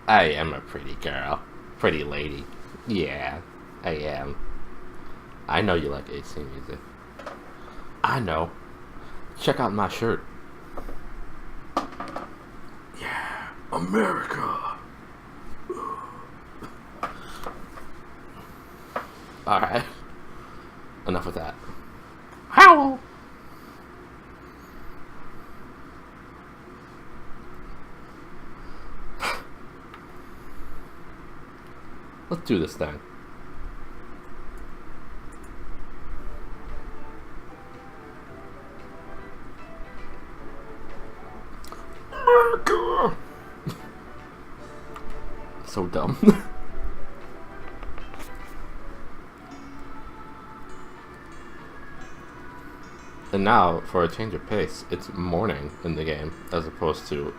I am a pretty girl. Pretty lady. Yeah, I am. I know you like AC music. I know. Check out my shirt. Yeah, America. Alright. Enough with that. Howl! Let's do this thing. America! So dumb. And now, for a change of pace, it's morning in the game, as opposed to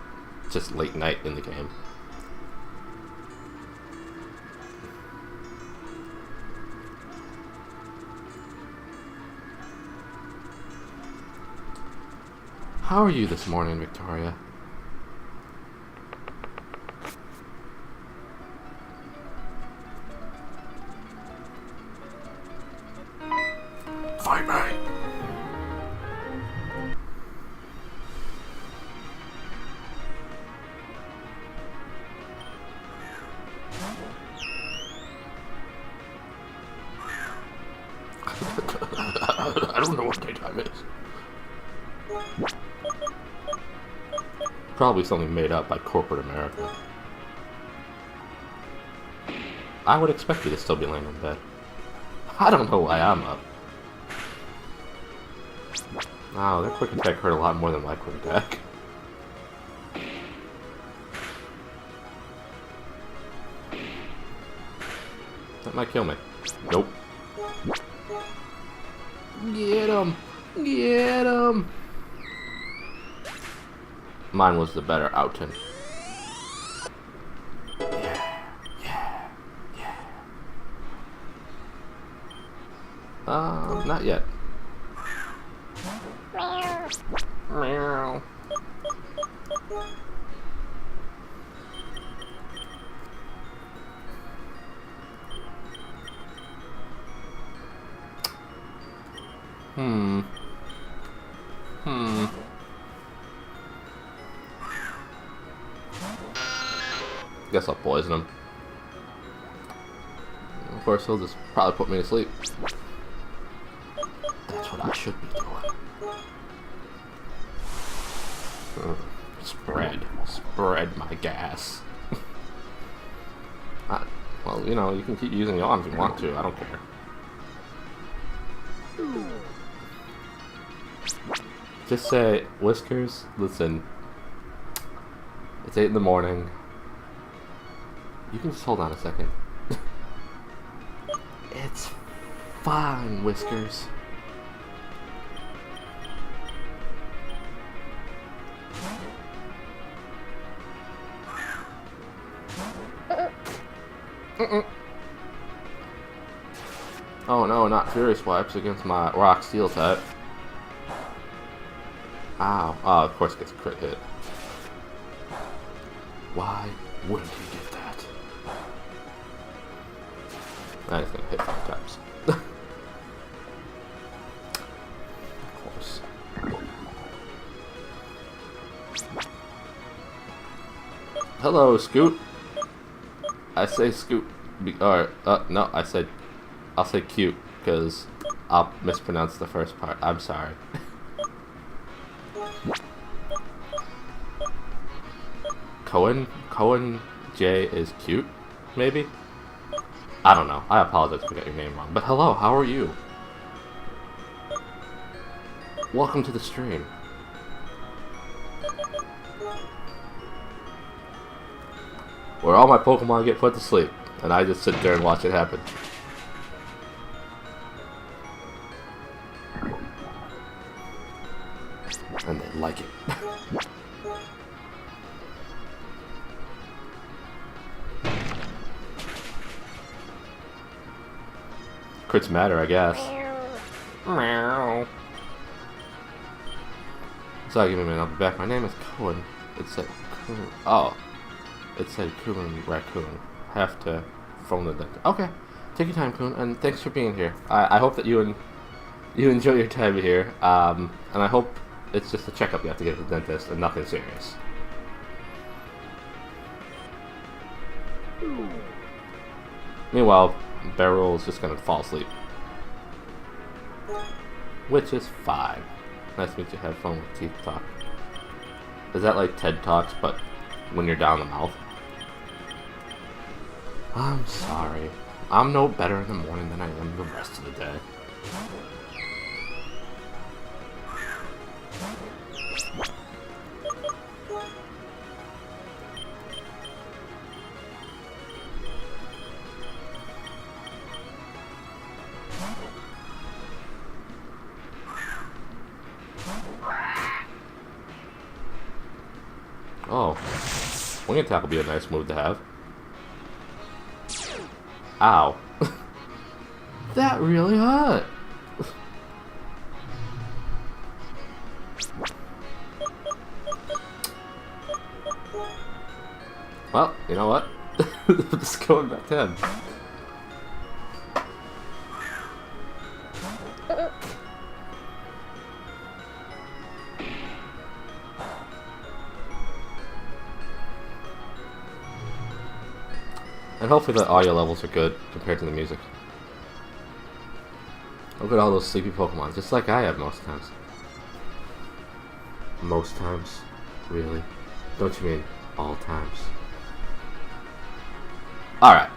just late night in the game. How are you this morning, Victoria? Fight me! I don't know what daytime is. Probably something made up by corporate America. I would expect you to still be laying in bed. I don't know why I'm up. Wow, that quick attack hurt a lot more than my quick attack. That might kill me. Nope. Get him! Get him! Mine was the better outing. Yeah, yeah, yeah. Not yet. Meow. Hmm. Guess I'll poison him. Of course, he'll just probably put me to sleep. That's what I should be doing. Spread my gas. Well, you know, you can keep using yawn if you want to. I don't care. Just say, Whiskers, listen. It's 8 in the morning. You can just hold on a second. It's fine, Whiskers. Oh no, not Fury Swipes against my Rock Steel type. Ow. Oh, of course it gets a crit hit. Why wouldn't he get that? I'm just gonna hit 5 times. Of course. Hello, Scoot. I say Scoot. No, I'll say cute, because I'll mispronounce the first part. I'm sorry. Cohen J is cute, maybe? I don't know. I apologize if I got your name wrong. But hello, how are you? Welcome to the stream. Where all my Pokemon get put to sleep, and I just sit there and watch it happen. And they like it. Crits matter, I guess. Meow. Sorry, give me a minute. I'll be back. My name is Cohen. It's like, oh. It said Coon Raccoon. Have to phone the dentist. Okay. Take your time, Coon, and thanks for being here. I hope that you enjoy your time here, and I hope it's just a checkup you have to get to the dentist and nothing serious. Meanwhile, Beryl is just gonna fall asleep. Which is fine. Nice to meet you. Have fun with Teeth Talk. Is that like TED Talks, but when you're down the mouth? I'm sorry. I'm no better in the morning than I am the rest of the day. Oh, wing attack will be a nice move to have. Ow. That really hurt. Well, you know what? Just going back to him. And hopefully the audio levels are good compared to the music. Look at all those sleepy Pokemon, just like I have most times. Most times? Really? Don't you mean all times? Alright.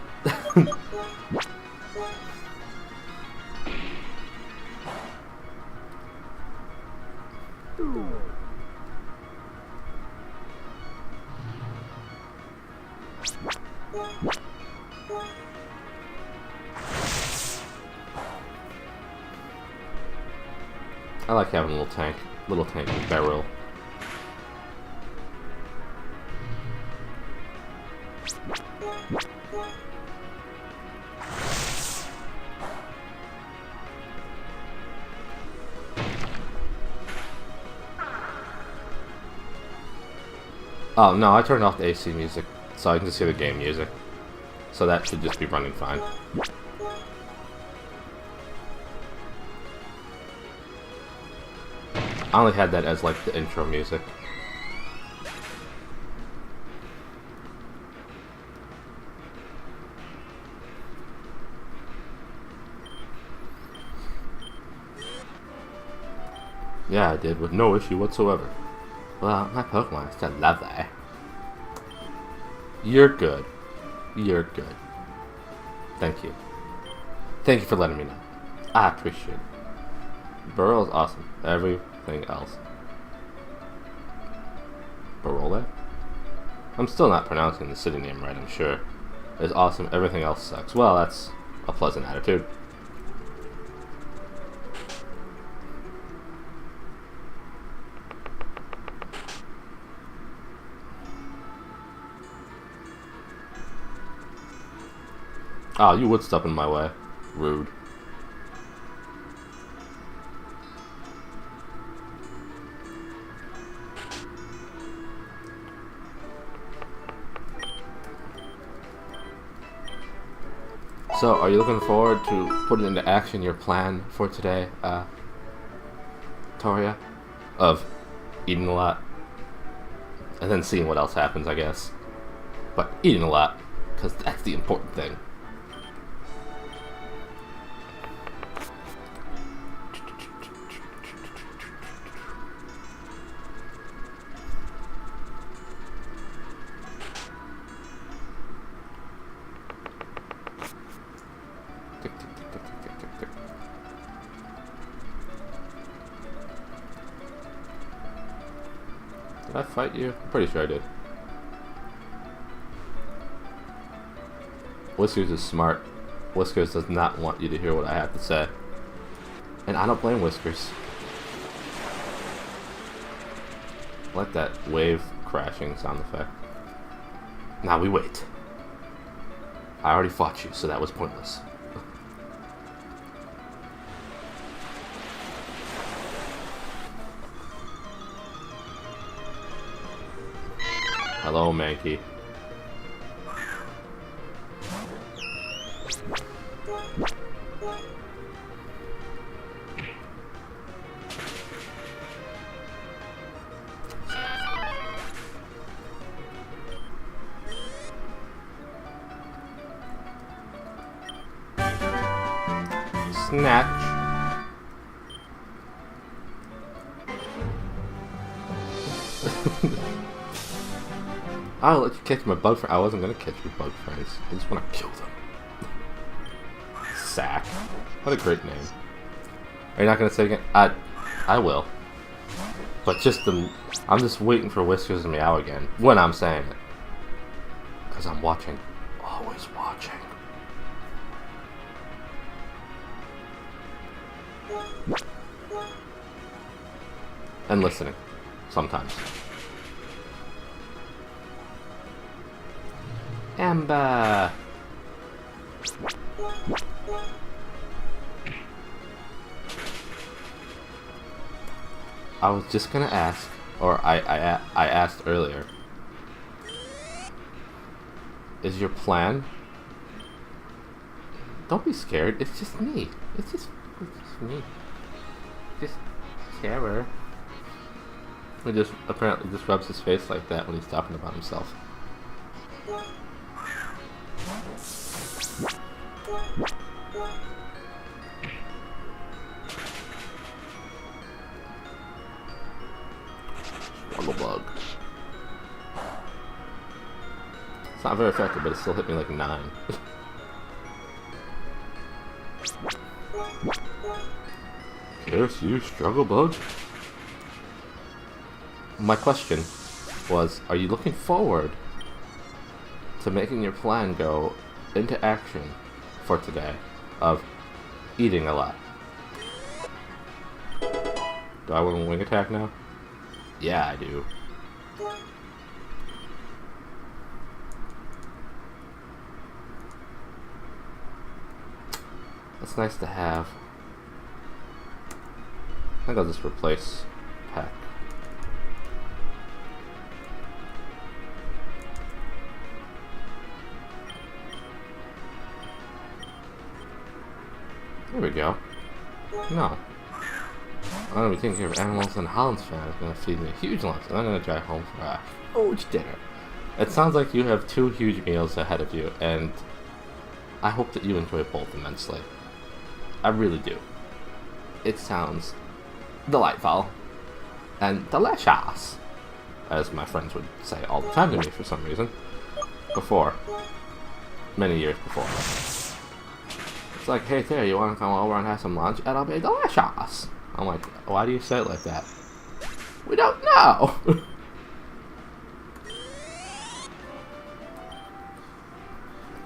I like having a little tank barrel. Oh no, I turned off the AC music so I can just hear the game music. So that should just be running fine. I only had that as like the intro music. Yeah, I did, with no issue whatsoever. Well, my Pokemon is still lovely. You're good. You're good. Thank you. Thank you for letting me know. I appreciate it. Burrow is awesome. Everything else. Barole? I'm still not pronouncing the city name right, I'm sure. It's awesome. Everything else sucks. Well, that's a pleasant attitude. Oh, you would step in my way. Rude. So, are you looking forward to putting into action your plan for today, Toria? Of eating a lot. And then seeing what else happens, I guess. But eating a lot, because that's the important thing. Did I fight you? I'm pretty sure I did. Whiskers is smart. Whiskers does not want you to hear what I have to say. And I don't blame Whiskers. I like that wave crashing sound effect. Now we wait. I already fought you, so that was pointless. Hello, Mankey. Snatch. I'll let you catch my bug friend. I wasn't gonna catch your bug friends. I just want to kill them. Sack. What a great name. Are you not gonna say it again? I will. But I'm just waiting for Whiskers to meow again when I'm saying it. Because I'm watching. Always watching. And listening. Sometimes. Amber! I was just gonna ask, or I asked earlier. Is your plan? Don't be scared. It's just me. It's just me. Just terror. He just apparently just rubs his face like that when he's talking about himself. Struggle bug. It's not very effective, but it still hit me like 9. Yes, you struggle bug. My question was, are you looking forward to making your plan go into action for today of eating a lot? Do I want a wing attack now? Yeah, I do. That's nice to have. I think I'll just replace Peck. There we go. No. I'm gonna be taking care of animals, and Holland's fan is gonna feed me a huge lunch, and I'm gonna drive home for a huge dinner. It sounds like you have 2 huge meals ahead of you, and I hope that you enjoy both immensely. I really do. It sounds delightful and delicious, as my friends would say all the time to me for some reason. Before. Many years before. It's like, hey there, you want to come over and have some lunch? And I'll be delicious. I'm like, why do you say it like that? We don't know.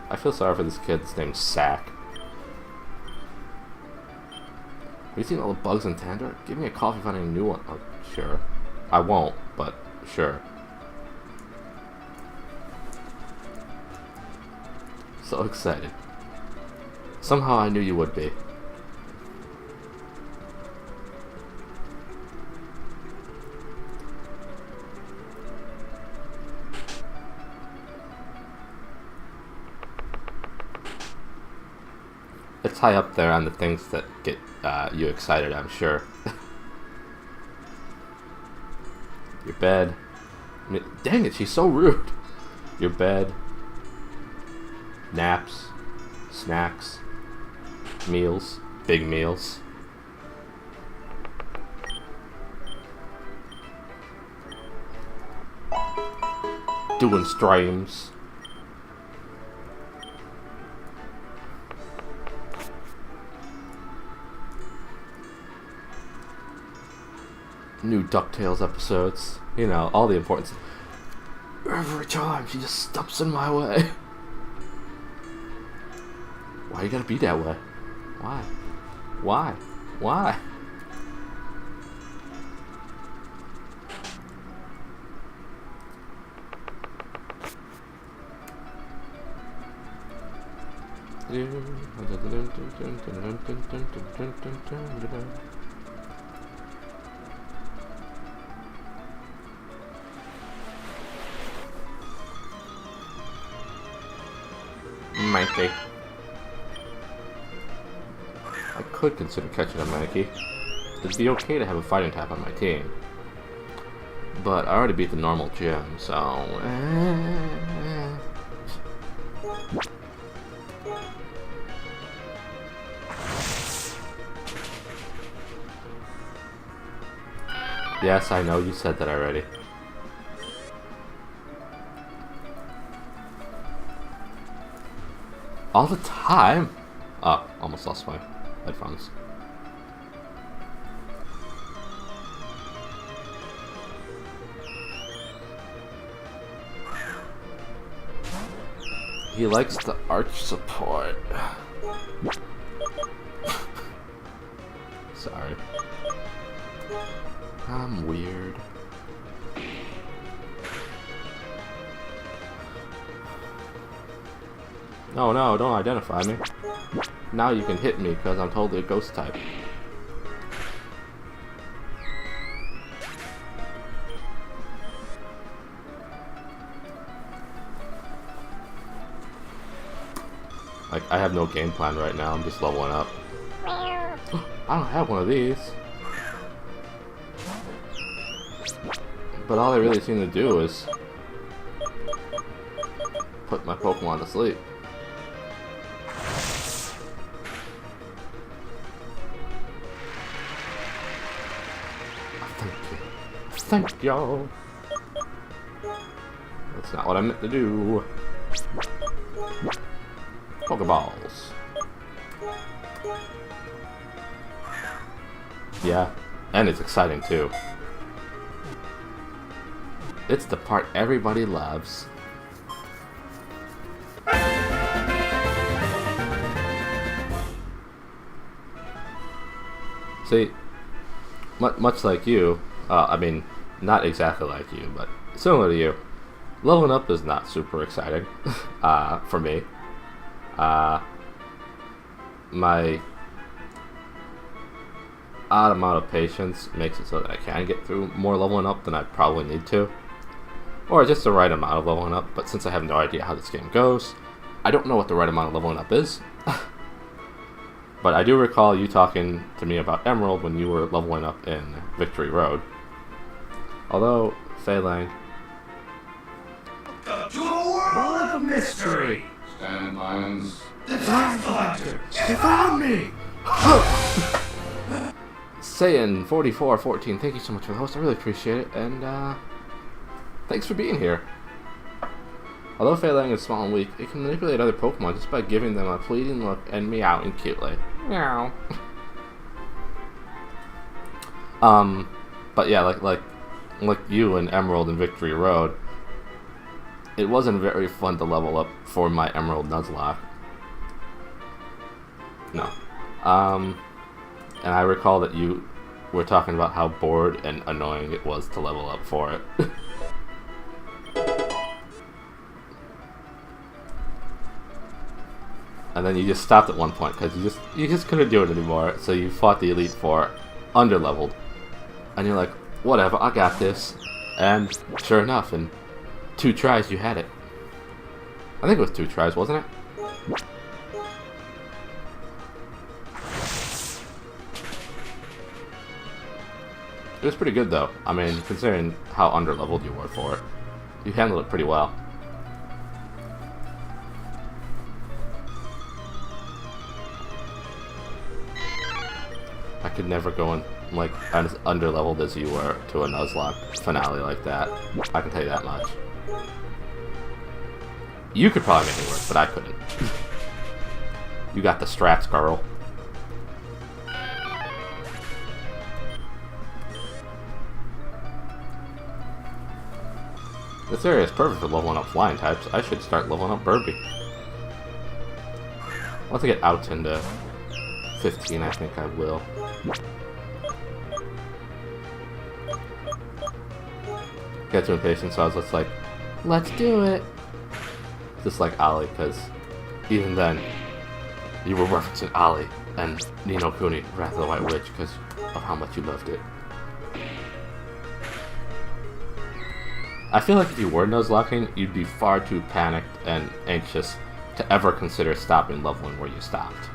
I feel sorry for this kid. His name's Sack. Have you seen all the bugs in Tandor? Give me a call if you find any new one. Oh, sure. I won't, but sure. So excited. Somehow I knew you would be. It's high up there on the things that get you excited, I'm sure. Your bed. I mean, dang it, she's so rude. Your bed. Naps. Snacks. Meals. Big meals. Doing streams. New DuckTales episodes. You know, all the importance. Every time she just steps in my way. Why you gotta be that way? Why? Why? Why? Mikey. I could consider catching a Mankey. It'd be okay to have a fighting type on my team. But I already beat the normal gym, so... Yes, I know you said that already. All the time? Oh, almost lost my headphones. He likes the arch support. Sorry. I'm weird. No, no, don't identify me. Now you can hit me because I'm totally a ghost type. Like, I have no game plan right now, I'm just leveling up. I don't have one of these. But all I really seem to do is put my Pokemon to sleep. Thank you. Thank y'all. That's not what I meant to do. Pokeballs. Yeah, and it's exciting too. It's the part everybody loves. See, much like you, I mean, not exactly like you, but similar to you, leveling up is not super exciting for me. My odd amount of patience makes it so that I can get through more leveling up than I probably need to. Or just the right amount of leveling up, but since I have no idea how this game goes, I don't know what the right amount of leveling up is. But I do recall you talking to me about Emerald when you were leveling up in Victory Road. Although, Feilang... To a world of mystery! Stand mines. The Time Collector! They found me! Saiyan 4414, thank you so much for the host, I really appreciate it, and thanks for being here. Although Feilang is small and weak, it can manipulate other Pokemon just by giving them a pleading look and meowing cutely. Meow. But yeah, like you and Emerald and Victory Road, it wasn't very fun to level up for my Emerald Nuzlocke. No. And I recall that you were talking about how bored and annoying it was to level up for it. And then you just stopped at one point because you just couldn't do it anymore. So you fought the Elite Four, underleveled, and you're like, whatever, I got this. And sure enough, in 2 tries you had it. I think it was 2 tries, wasn't it? It was pretty good though. I mean, considering how underleveled you were for it, you handled it pretty well. I could never go in, like, as underleveled as you were to a Nuzlocke finale like that. I can tell you that much. You could probably make it work, but I couldn't. You got the strats, girl. This area is perfect for leveling up flying types. I should start leveling up Burby. Once I get out into 15, I think I will. Get too impatient, so I was just like, let's do it. Just like Ollie, because even then, you were referencing Ollie and Ni no Kuni, Wrath of the White Witch, because of how much you loved it. I feel like if you were Nuzlocking, you'd be far too panicked and anxious to ever consider stopping leveling where you stopped.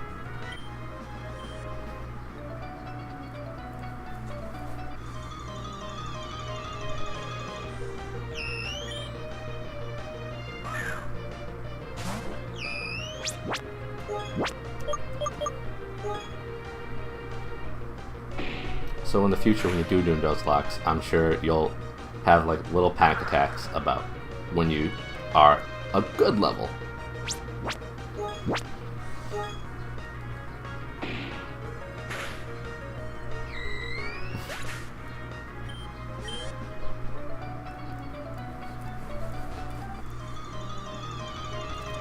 So in the future, when you do those locks, I'm sure you'll have like little panic attacks about when you are a good level.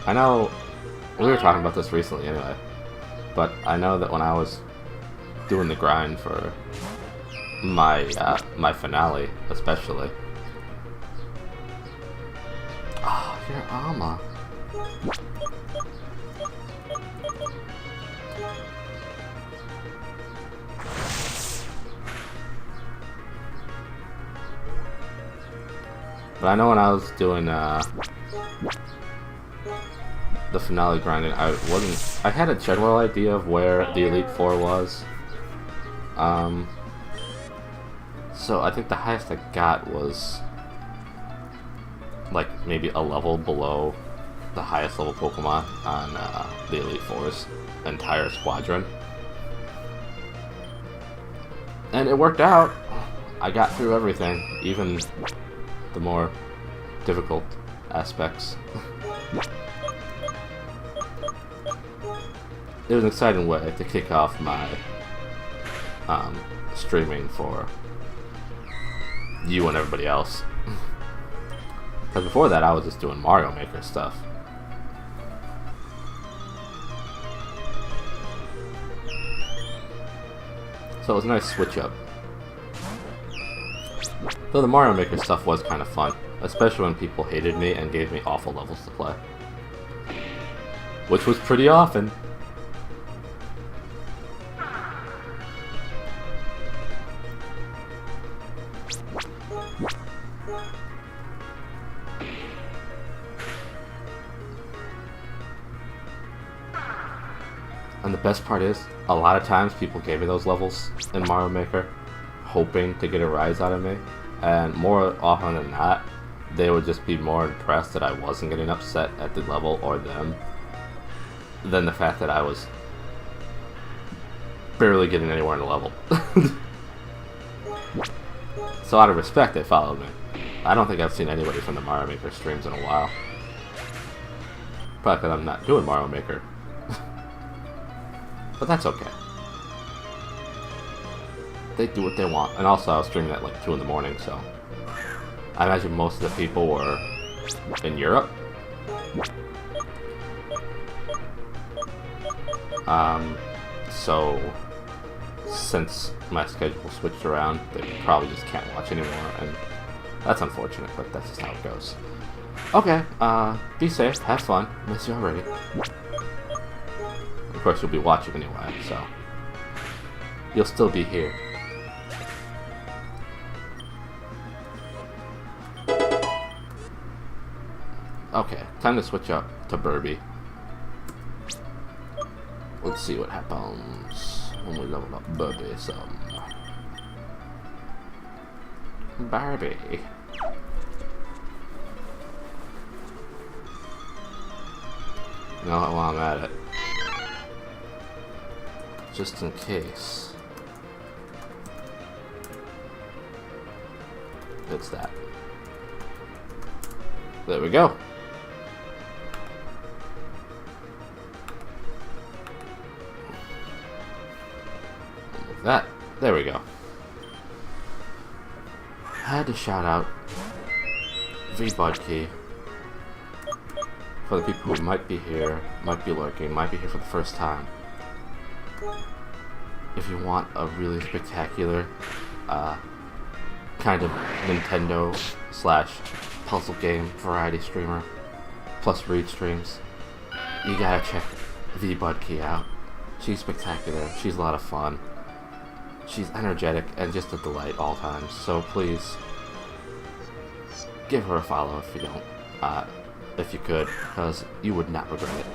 I know we were talking about this recently anyway, but I know that when I was doing the grind for my my finale, especially. Oh, your armor. But I know when I was doing the finale grinding, I had a general idea of where the Elite Four was. So I think the highest I got was like maybe a level below the highest level Pokemon on the Elite Four's entire squadron. And it worked out. I got through everything, even the more difficult aspects. It was an exciting way to kick off my streaming for you and everybody else. Because before that, I was just doing Mario Maker stuff. So it was a nice switch up. Though the Mario Maker stuff was kind of fun, especially when people hated me and gave me awful levels to play. Which was pretty often. And the best part is, a lot of times people gave me those levels in Mario Maker, hoping to get a rise out of me, and more often than not, they would just be more impressed that I wasn't getting upset at the level or them, than the fact that I was barely getting anywhere in the level. So out of respect, they followed me. I don't think I've seen anybody from the Mario Maker streams in a while. Probably because I'm not doing Mario Maker. But that's okay. They do what they want. And also, I was streaming at like 2 in the morning, so I imagine most of the people were in Europe. So since my schedule switched around, they probably just can't watch anymore, and that's unfortunate, but that's just how it goes. Okay, be safe, have fun, miss you already. Of course, you'll be watching anyway, so you'll still be here. Okay, time to switch up to Burby. Let's see what happens when we level up Burby some. Barbie. No, while I'm at it. Just in case. It's that. There we go. That. There we go. I had to shout out V-Budkey for the people who might be here, might be lurking, might be here for the first time. If you want a really spectacular kind of Nintendo / puzzle game variety streamer plus read streams, you gotta check V-Budkey out. She's spectacular, she's a lot of fun. She's energetic and just a delight all times, so please give her a follow if you don't, if you could, because you would not regret it.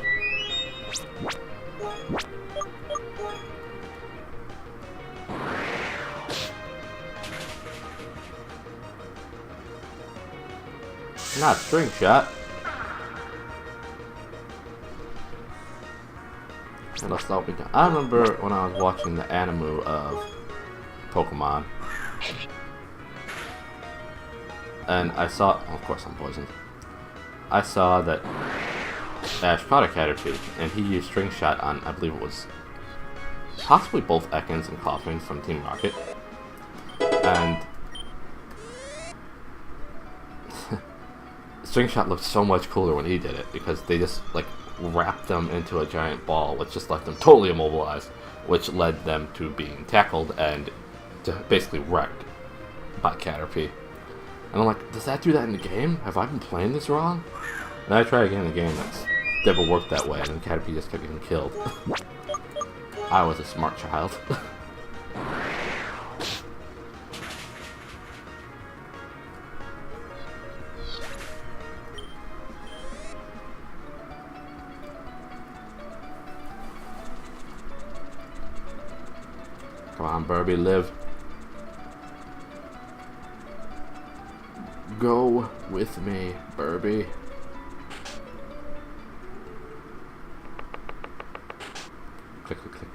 Not string shot. Unless that'll be done. I remember when I was watching the anime of Pokemon. And I saw, well, of course I'm poisoned. I saw that Ash caught a Caterpie, and he used String Shot on, I believe it was possibly both Ekans and Koffing from Team Rocket. And String Shot looked so much cooler when he did it, because they just, like, wrapped them into a giant ball, which just left them totally immobilized, which led them to being tackled and to basically wrecked by Caterpie. And I'm like, does that do that in the game? Have I been playing this wrong? And I tried again in the game, that's never worked that way, and then Caterpie just kept getting killed. I was a smart child. Come on, Burby, live. Go with me, Burby. Click, click, click.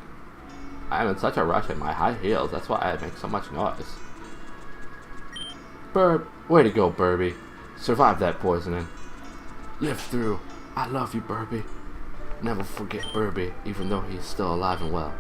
I'm in such a rush in my high heels, that's why I make so much noise. Way to go, Burby. Survive that poisoning. Live through. I love you, Burby. Never forget Burby, even though he's still alive and well.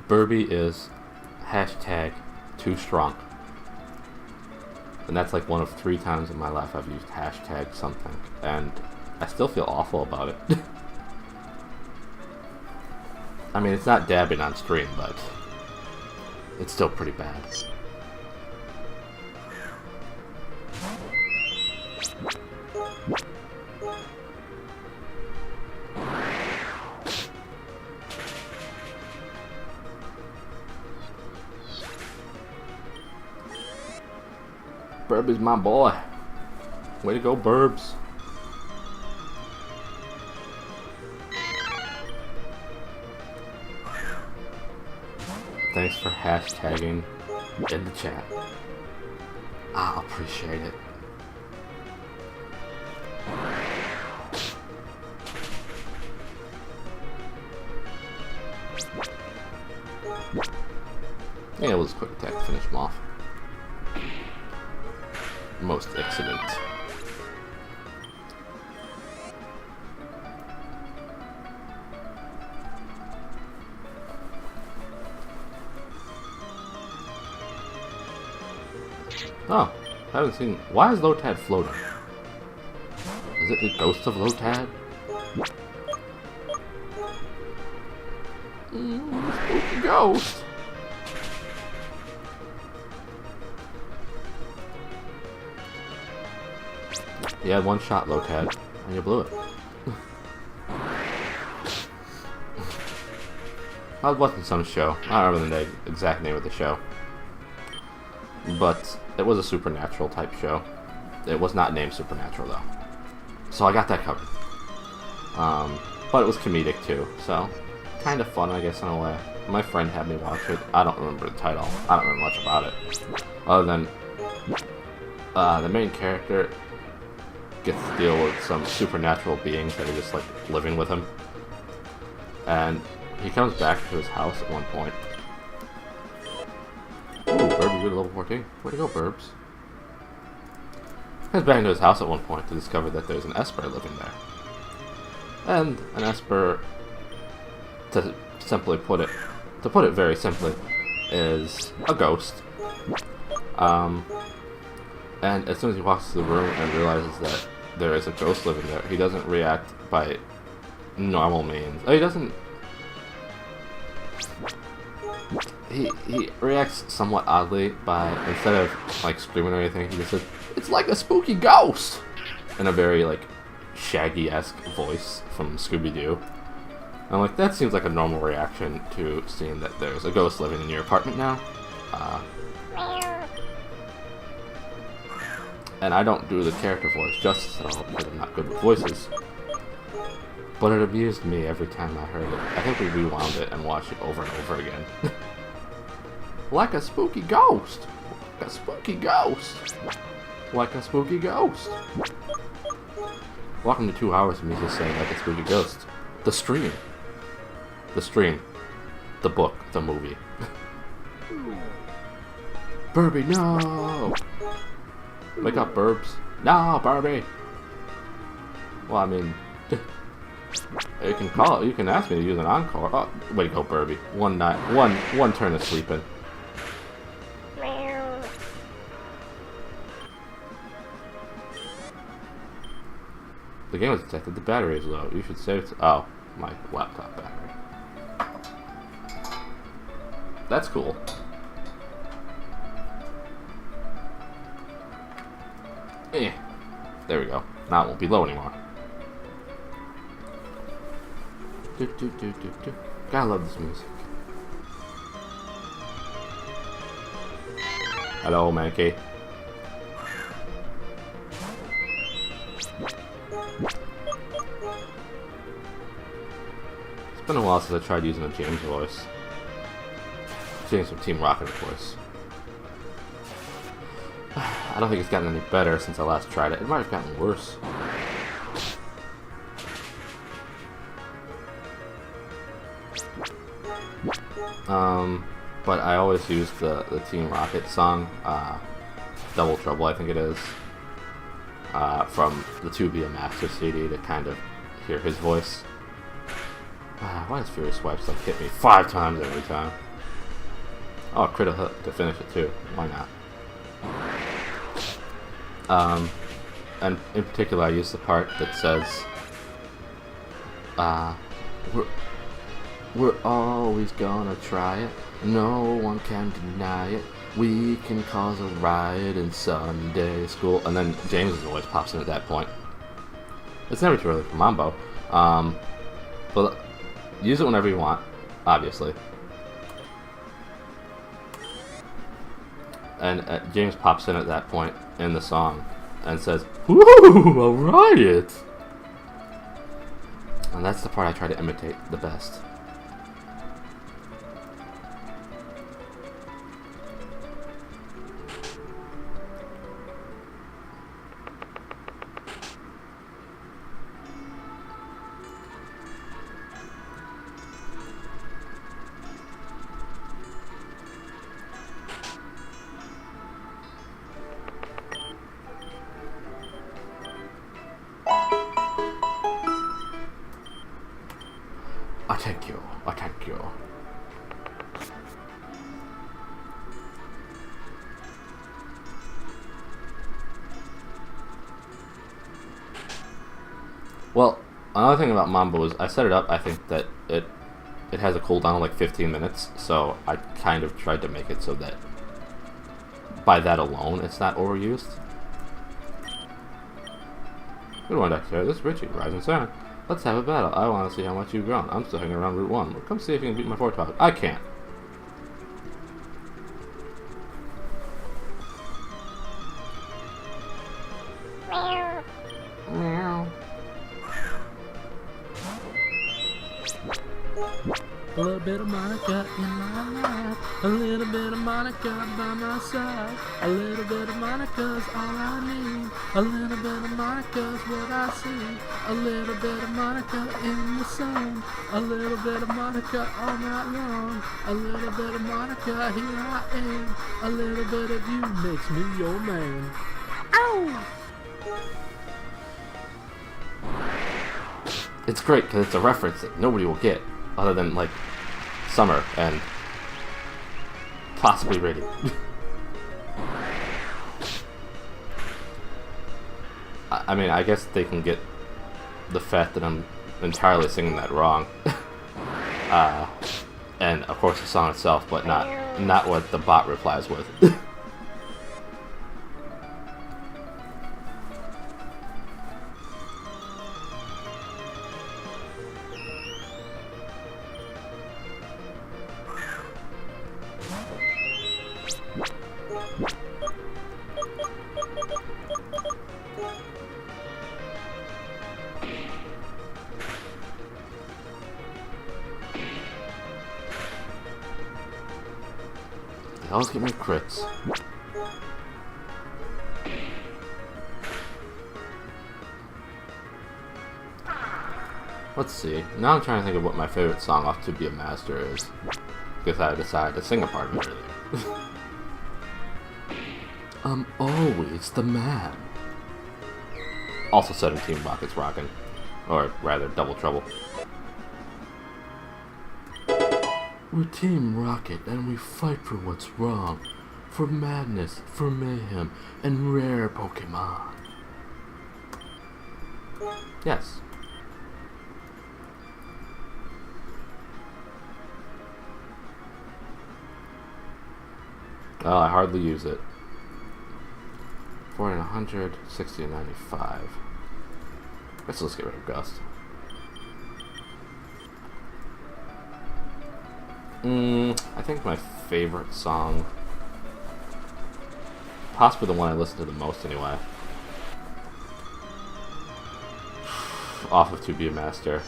Burby is hashtag too strong. And that's like one of 3 times in my life I've used hashtag something. And I still feel awful about it. I mean, it's not dabbing on stream, but it's still pretty bad. Burby's my boy. Way to go, Burbs. Thanks for hashtagging in the chat. I appreciate it. Yeah, it was a quick attack to finish him off. Most excellent. Oh, I haven't seen. Why is Lotad floating? Is it the ghost of Lotad? Spooky ghost. You had one shot, Lotad, and you blew it. I was watching some show. I don't remember the exact name of the show. But it was a supernatural type show. It was not named Supernatural, though. So I got that covered. But it was comedic, too. So, kind of fun, I guess, in a way. My friend had me watch it. I don't remember the title. I don't remember much about it. Other than the main character gets to deal with some supernatural beings that are just like living with him, and he comes back to his house at one point. Ooh, Burby, you're level 14. Way to go, Burbs. He comes back into his house at one point to discover that there's an Esper living there. And an Esper, to put it very simply, is a ghost. And as soon as he walks to the room and realizes that there is a ghost living there, he doesn't react by normal means. Oh, he doesn't. He reacts somewhat oddly by, instead of like screaming or anything, he just says, "It's like a spooky ghost!" in a very like Shaggy-esque voice from Scooby-Doo. And I'm like, that seems like a normal reaction to seeing that there's a ghost living in your apartment now. And I don't do the character voice justice at all because I'm not good with voices. But it amused me every time I heard it. I think we rewound it and watched it over and over again. Like a spooky ghost! Like a spooky ghost! Like a spooky ghost! Welcome to 2 hours of me just saying like a spooky ghost. The stream. The stream. The book. The movie. Burby, no! Wake up, Burbs. No, Burby! Well, I mean... You can call it. You can ask me to use an encore. Oh, way to go, Burby. One turn of sleeping. The game was detected. The battery is low. You should save it. Oh, my laptop battery. That's cool. There we go. Now it won't be low anymore. Gotta love this music. Hello, Mankey. It's been a while since I tried using a James voice. James from Team Rocket, of course. I don't think it's gotten any better since I last tried it. It might have gotten worse. But I always use the Team Rocket song, Double Trouble, I think it is, from the 2B Master CD to kind of hear his voice. Why does Furious Swipes like hit me 5 times every time? Oh, critical hook to finish it too. Why not? And in particular, I use the part that says, we're always gonna try it. No one can deny it. We can cause a riot in Sunday school. And then James' voice pops in at that point. It's never too early for Mambo. But use it whenever you want, obviously. And James pops in at that point in the song and says, "Woo, a riot!" And that's the part I try to imitate the best. I thank you. Well, another thing about Mambo is I set it up, I think that it has a cooldown of like 15 minutes, so I kind of tried to make it so that by that alone it's not overused. Good one, Dexter. This is Richie, Rising Sun. Let's have a battle. I want to see how much you've grown. I'm still hanging around Route 1. Well, come see if you can beat my 4-top. I can't. Meow. A little bit of Monica in my life, a little bit of Monica by my side, a little bit of Monica's all I need, a little bit of Monica's what I see, a little bit of Monica in the sun, a little bit of Monica all night long, a little bit of Monica, here I am, a little bit of you makes me your man. Ow! It's great because it's a reference that nobody will get other than like Summer and possibly Rating. I mean, I guess they can get the fact that I'm entirely singing that wrong, and of course the song itself, but not what the bot replies with. always get me crits. Let's see. Now I'm trying to think of what my favorite song off To Be a Master is. Because I decided to sing a part of it earlier. I'm always the man. Also 17 Rockets Rockin'. Or rather, Double Trouble. We're Team Rocket and we fight for what's wrong. For madness, for mayhem, and rare Pokemon. Yes. Well, I hardly use it. 40 and 100, 60 and 95. Let's get rid of Gust. I think my favorite song, possibly the one I listen to the most anyway, off of To Be a Master,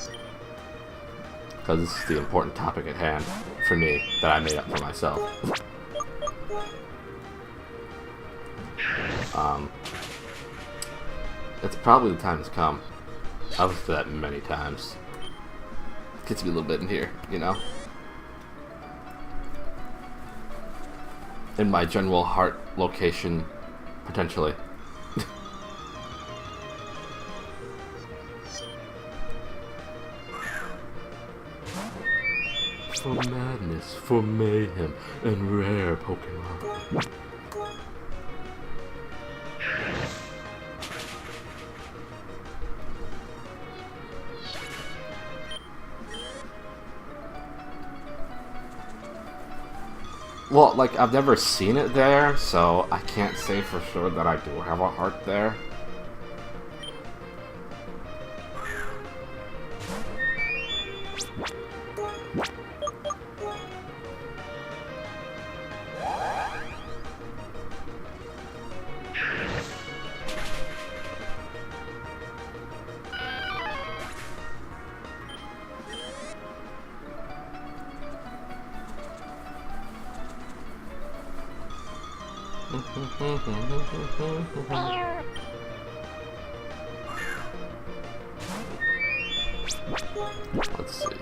because this is the important topic at hand for me that I made up for myself. It's probably The Time Has Come. I've listened to that many times. Gets me a little bit in here, you know? In my general heart location, potentially. For madness, for mayhem, and rare Pokemon. Well, like, I've never seen it there, so I can't say for sure that I do have a heart there. Let's see.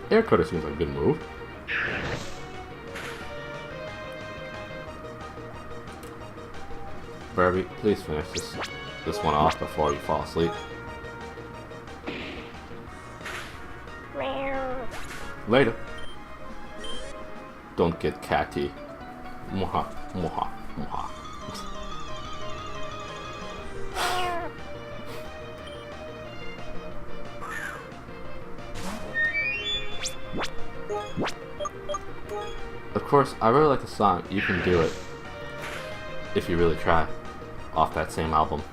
Air Cutter seems like a good move. Barbie, please finish this one off before you fall asleep. Later. Don't get catty. Mwaha, mwaha, mwaha. Of course, I really like the song You Can Do It If You Really Try off that same album.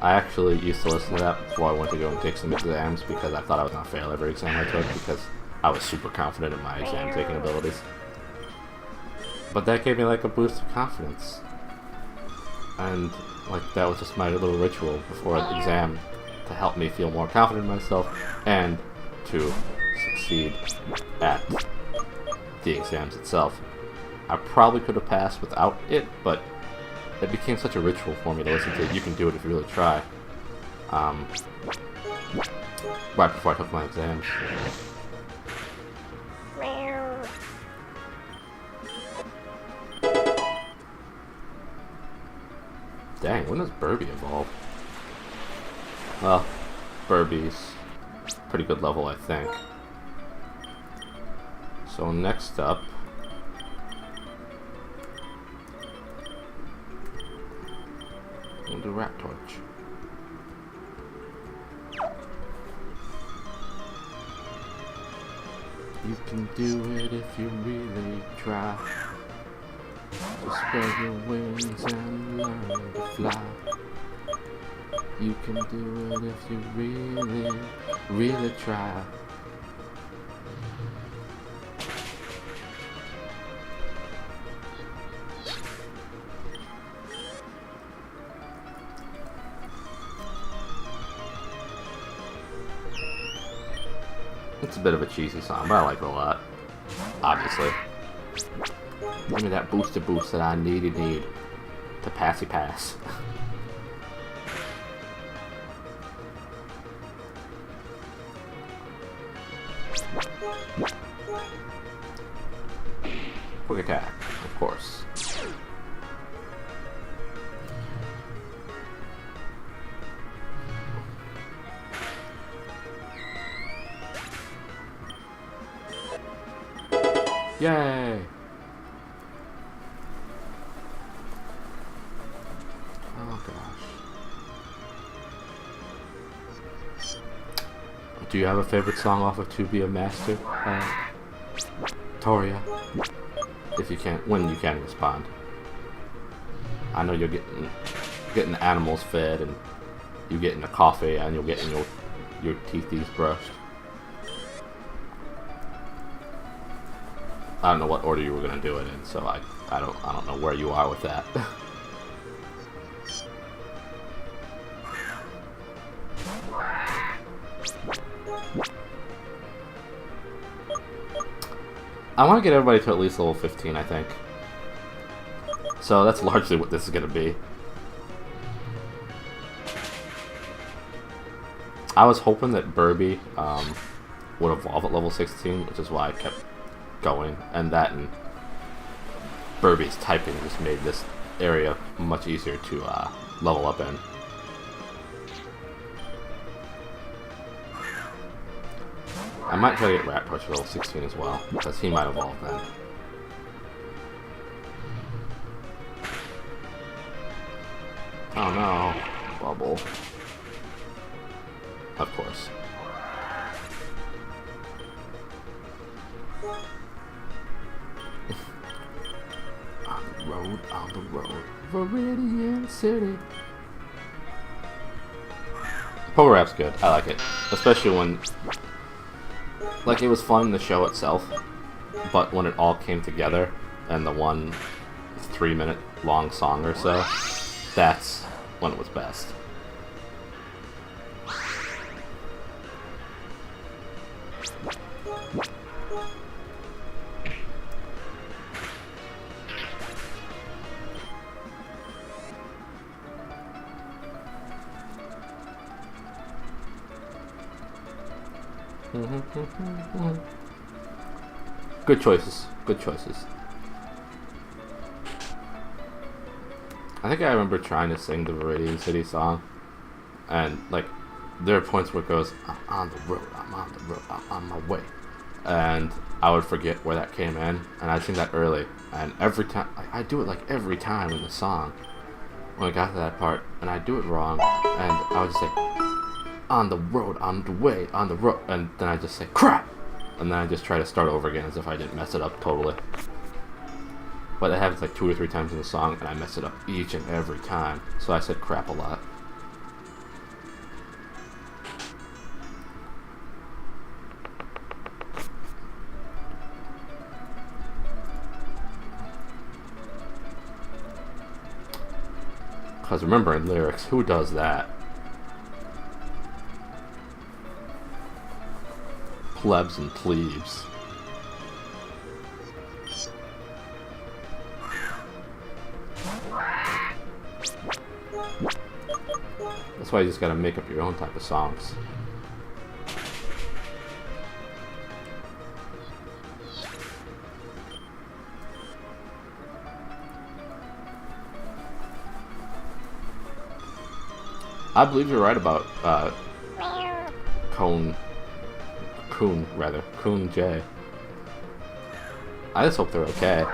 I actually used to listen to that before I went to go and take some exams because I thought I was going to fail every exam I took because I was super confident in my exam taking abilities. But that gave me like a boost of confidence. And like that was just my little ritual before an exam to help me feel more confident in myself and to succeed at the exams itself. I probably could have passed without it, but it became such a ritual for me to listen to You Can Do It If You Really Try. Right before I took my exams. Dang, when does Burby evolve? Well, Burby's pretty good level, I think. So next up, we'll do Rat Torch. You can do it if you really try. Just spread your wings and learn to fly. You can do it if you really, really try. It's a bit of a cheesy song, but I like it a lot. Obviously. Give me that booster boost that I need to passy pass. Quick attack, of course. Yay! Oh gosh. Do you have a favorite song off of To Be a Master? Toria? If you can't, when you can respond. I know you're getting the animals fed, and you getting the coffee, and you're getting your teethies brushed. I don't know what order you were gonna do it in, so I don't know where you are with that. I want to get everybody to at least level 15, I think. So that's largely what this is gonna be. I was hoping that Burby would evolve at level 16, which is why I kept going, and that and Burby's typing just made this area much easier to level up in. I might try to get Rat Torch level 16 as well, because he might evolve then. Oh no, Bubble. Of course. On the road, Viridian City. Poker Rap's good. I like it, especially when, like, it was fun in the show itself, but when it all came together and the one 3-minute long song or so, that's when it was best. Good choices. Good choices. I think I remember trying to sing the Viridian City song, and like there are points where it goes, "I'm on the road, I'm on the road, I'm on my way," and I would forget where that came in, and I'd sing that early, and every time I do it like every time in the song when I got to that part, and I do it wrong, and I would just say, "On the road, on the way, on the road," and then I just say crap, and then I just try to start over again as if I didn't mess it up totally. But it happens like 2 or 3 times in the song, and I mess it up each and every time, so I said crap a lot. Because remember, in lyrics, who does that? Plebs and plebes. That's why you just gotta make up your own type of songs. I believe you're right about Coon J. I just hope they're okay.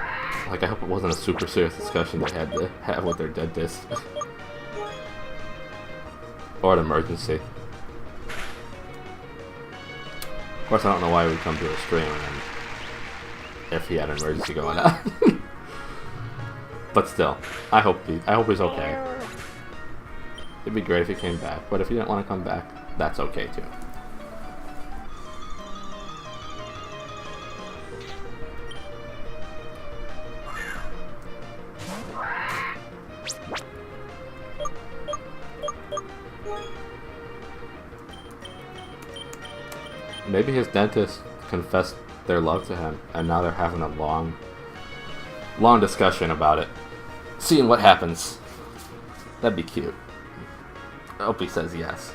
Like, I hope it wasn't a super serious discussion they had to have with their dentist. Or an emergency. Of course, I don't know why we come to a stream and if he had an emergency going on. But still, I hope he's okay. It'd be great if he came back, but if he didn't want to come back, that's okay too. Maybe his dentist confessed their love to him, and now they're having a long, long discussion about it. Seeing what happens. That'd be cute. I hope he says yes.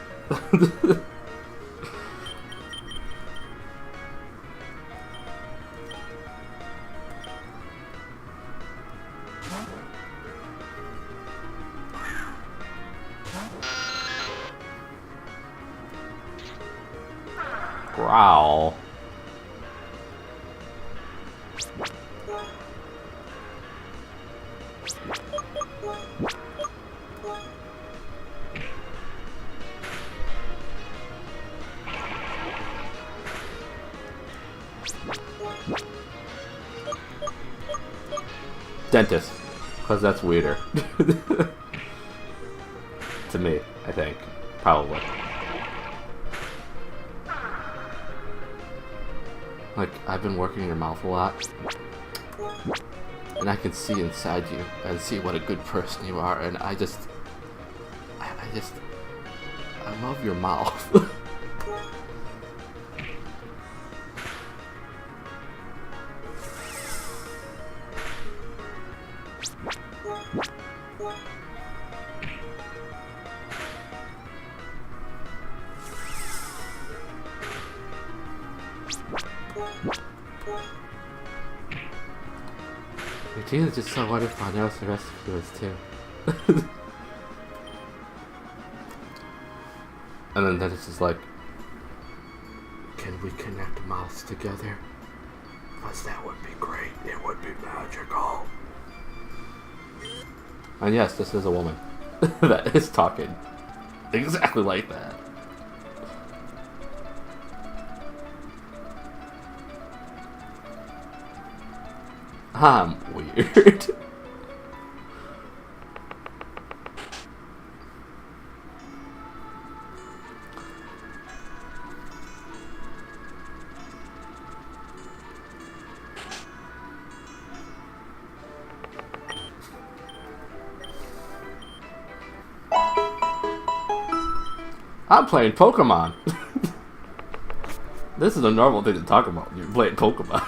Growl. Dentist, because that's weirder. To me, I think. Probably. Like, I've been working in your mouth a lot. And I can see inside you and see what a good person you are, and I love your mouth. Your team is just so wonderful. I noticed the rest of you is too. And then Dennis is like, can we connect mouths together? Because that would be great. It would be magical. And yes, this is a woman that is talking exactly like that. I'm weird. I'm playing Pokemon. This is a normal thing to talk about when you're playing Pokemon.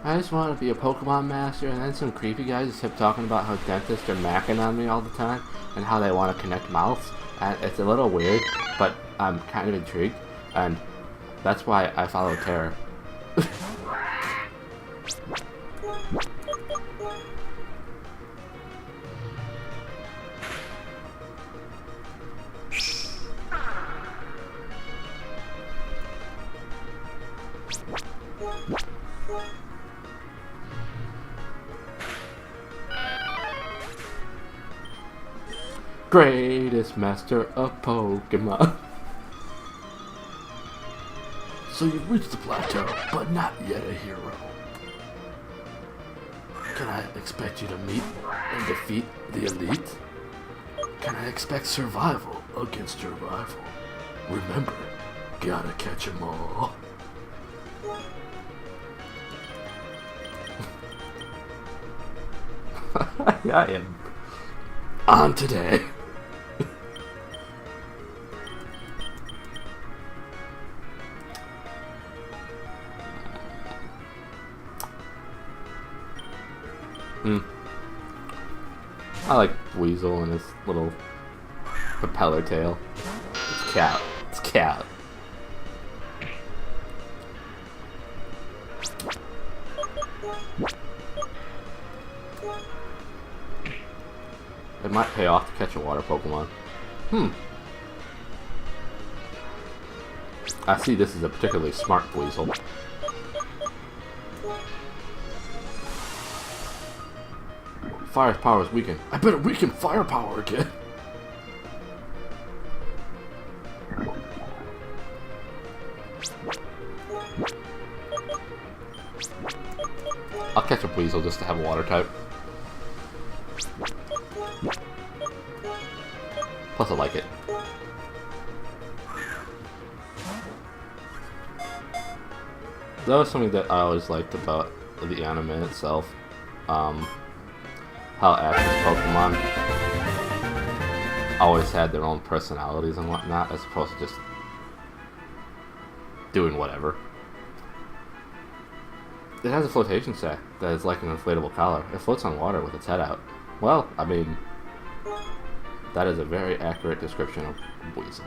I just want to be a Pokemon master, and then some creepy guys just kept talking about how dentists are macking on me all the time, and how they want to connect mouths. And it's a little weird, but I'm kind of intrigued, and that's why I follow Terra. Greatest master of Pokemon. So you've reached the plateau, but not yet a hero. Can I expect you to meet and defeat the elite? Can I expect survival against your rival? Remember, gotta catch 'em all. Yeah, I am. On today. I like Weasel and his little propeller tail. It's cat. It's cat. It might pay off to catch a water Pokemon. I see this is a particularly smart Weasel. Fire's power is weakened. I better weaken firepower again. I'll catch a Weasel just to have a water type. Plus I like it. that was something that I always liked about the anime itself. How Ash's Pokemon always had their own personalities and whatnot, as opposed to just doing whatever. It has a flotation sac that is like an inflatable collar. It floats on water with its head out. Well, I mean, that is a very accurate description of Weasel.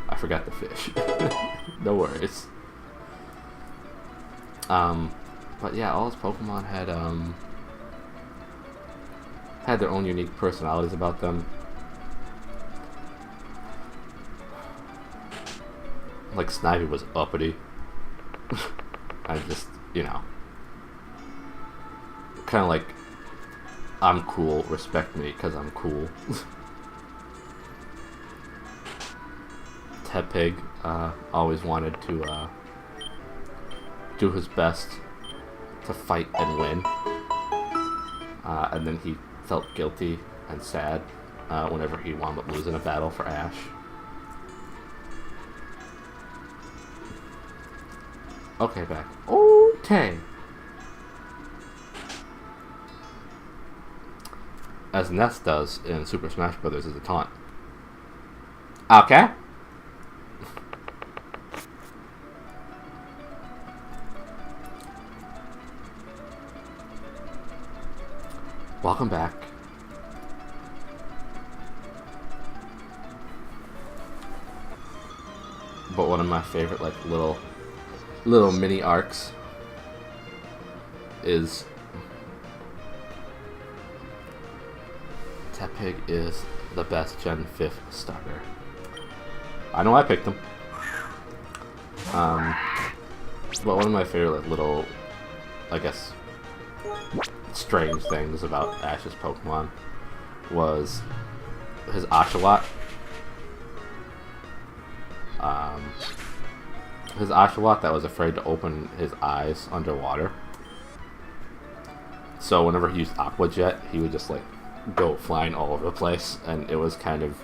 I forgot the fish. No worries. But yeah, all his Pokemon had their own unique personalities about them. Like Snivy was uppity. I just, you know, kind of like, I'm cool, respect me because I'm cool. Tepig always wanted to do his best to fight and win, and then he felt guilty and sad whenever he wound up losing a battle for Ash. Okay, back. Okay. As Ness does in Super Smash Bros. As a taunt. Okay. Welcome back. But one of my favorite, like, little mini arcs is Tepig is the best Gen 5 starter. I know I picked him. But one of my favorite, like, little, I guess, strange things about Ash's Pokemon was his Oshawott. His Oshawott that was afraid to open his eyes underwater. So whenever he used Aqua Jet, he would just like go flying all over the place, and it was kind of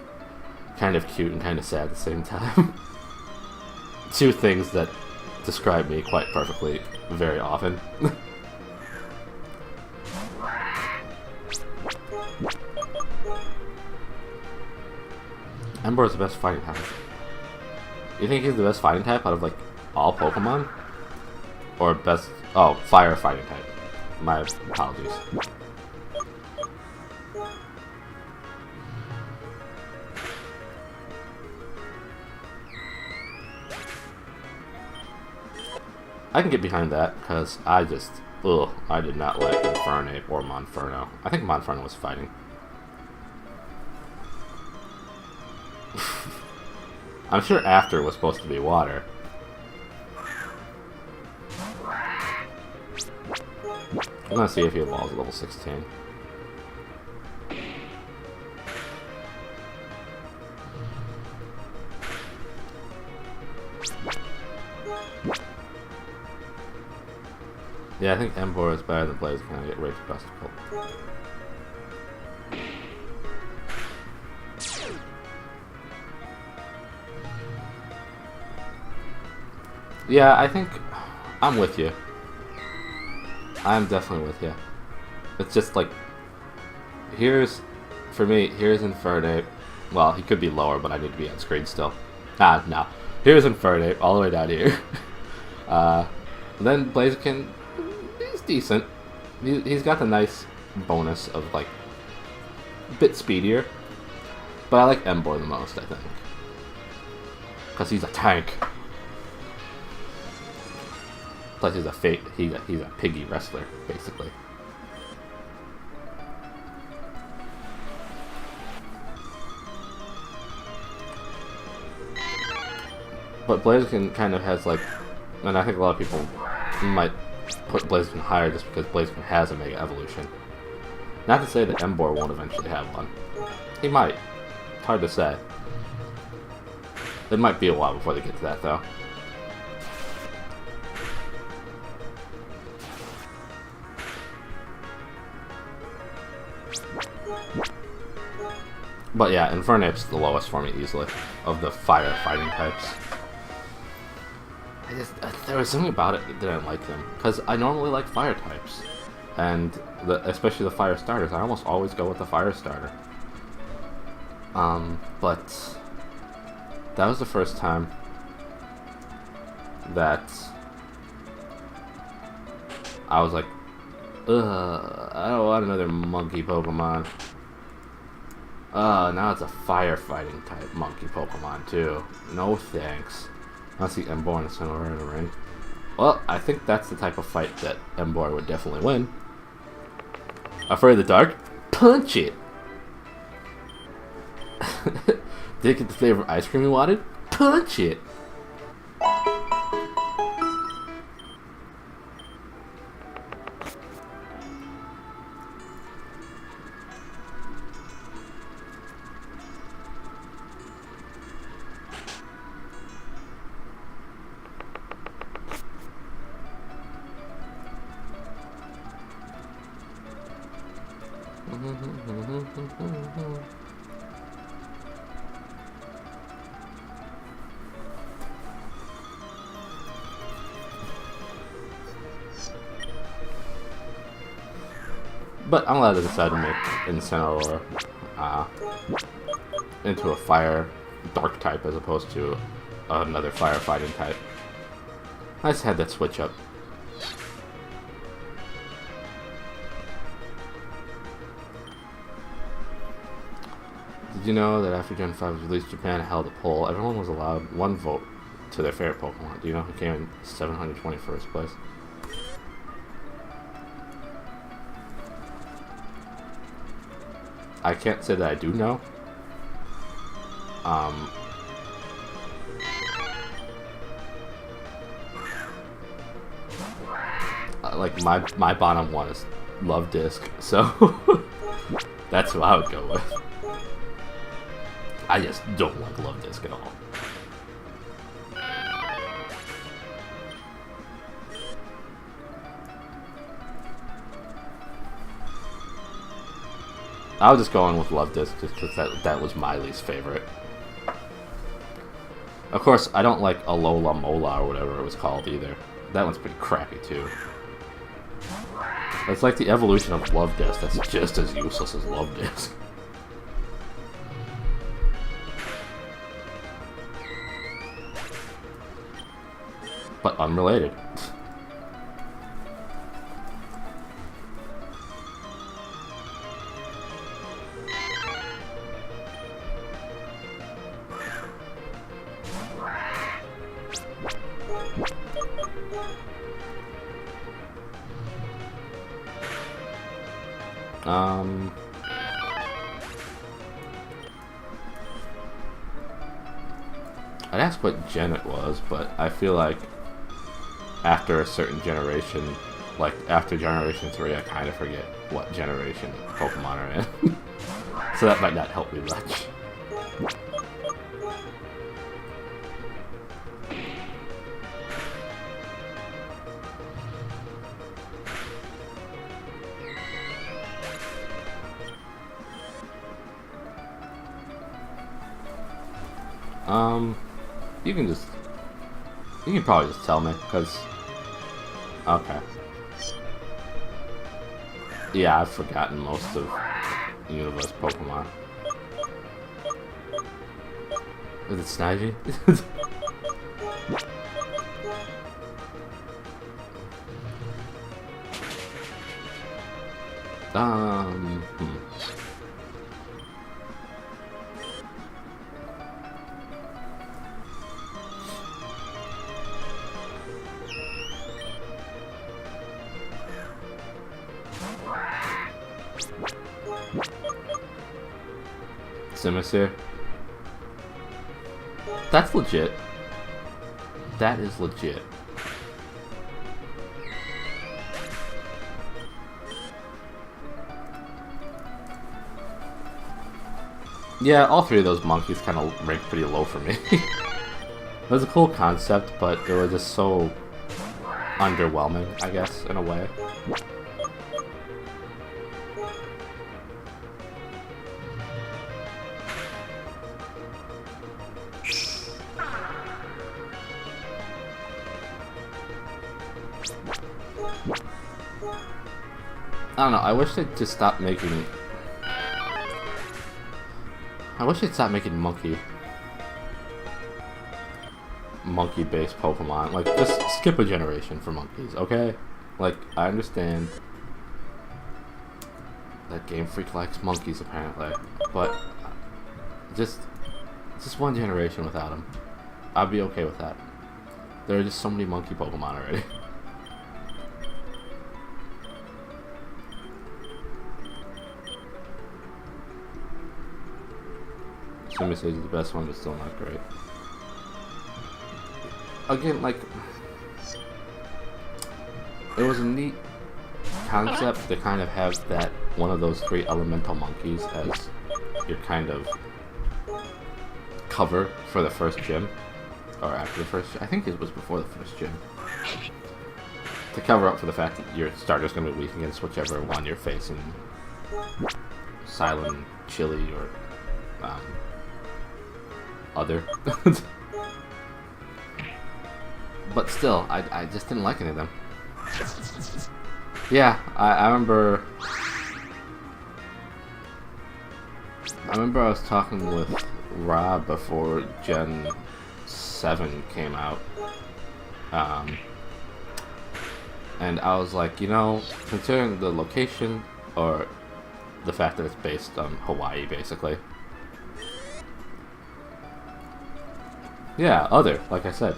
cute and kind of sad at the same time. Two things that describe me quite perfectly very often. Ember is the best fighting type. You think he's the best fighting type out of like all Pokemon? Or best... Oh, fire fighting type. My apologies. I can get behind that, because I just... Ugh, I did not like Infernape or Monferno. I think Monferno was fighting. I'm sure After was supposed to be water. I'm gonna see if he evolves at level 16. Yeah, I think Ember is better than Blaziken. Can I get Rage Obstacle? Yeah, I think I'm with you. I'm definitely with you. It's just like, for me, here's Infernape. Well, he could be lower, but I need to be on screen still. No. Here's Infernape, all the way down here. Then Blaziken, he's decent. He's got the nice bonus of, like, a bit speedier. But I like Ember the most, I think. Because he's a tank. Plus he's a piggy wrestler, basically. But Blaziken kind of has like, and I think a lot of people might put Blaziken higher just because Blaziken has a Mega Evolution. Not to say that Ember won't eventually have one. He might. It's hard to say. It might be a while before they get to that, though. But yeah, Infernape's the lowest for me easily, of the fire fighting types. There was something about it that didn't like them, because I normally like fire types, and especially the fire starters. I almost always go with the fire starter. But that was the first time that I was like, ugh, I don't want another monkey Pokemon. Now it's a firefighting type monkey Pokemon too. No thanks. I see Emboar and Incineroar in the ring. Well, I think that's the type of fight that Emboar would definitely win. Afraid of the dark? Punch it! Did it get the flavor of ice cream you wanted? Punch it! But I'm glad they decided to make Incineroar into a fire dark type as opposed to another firefighting type. I just had that switch up. Did you know that after Gen 5 was released, Japan held a poll? Everyone was allowed one vote to their favorite Pokemon. Do you know who came in 721st place? I can't say that I do know. Like my bottom one is Love Disc, so that's who I would go with. I just don't like Love Disc at all. I was just going with Love Disc just because that was my least favorite. Of course, I don't like Alola Mola or whatever it was called either. That one's pretty crappy too. It's like the evolution of Love Disc that's just as useless as Love Disc. But unrelated. I'd ask what gen it was, but I feel like after a certain generation, like after Generation 3, I kind of forget what generation Pokemon are in. So that might not help me much. You can probably just tell me, because... Okay. Yeah, I've forgotten most of Universe Pokemon. Is it Snivy? Simisear. That's legit. That is legit. Yeah, all three of those monkeys kind of ranked pretty low for me. It was a cool concept, but they were just so underwhelming, I guess, in a way. I don't know. I wish they'd just stop making. I wish they'd stop making monkey-based Pokemon. Like, just skip a generation for monkeys, okay? Like, I understand that Game Freak likes monkeys apparently, but just one generation without them, I'd be okay with that. There are just so many monkey Pokemon already. Somebody says he's the best one, but still not great. Again, like, it was a neat concept to kind of have that one of those 3 elemental monkeys as your kind of cover for the first gym, or after the first. I think it was before the first gym, to cover up for the fact that your starter's going to be weak against whichever one you're facing, Silent, Chili, or other. But still, I just didn't like any of them. Yeah, I remember I was talking with Rob before Gen 7 came out. And I was like, you know, considering the location, or the fact that it's based on Hawaii, basically. Yeah, like I said.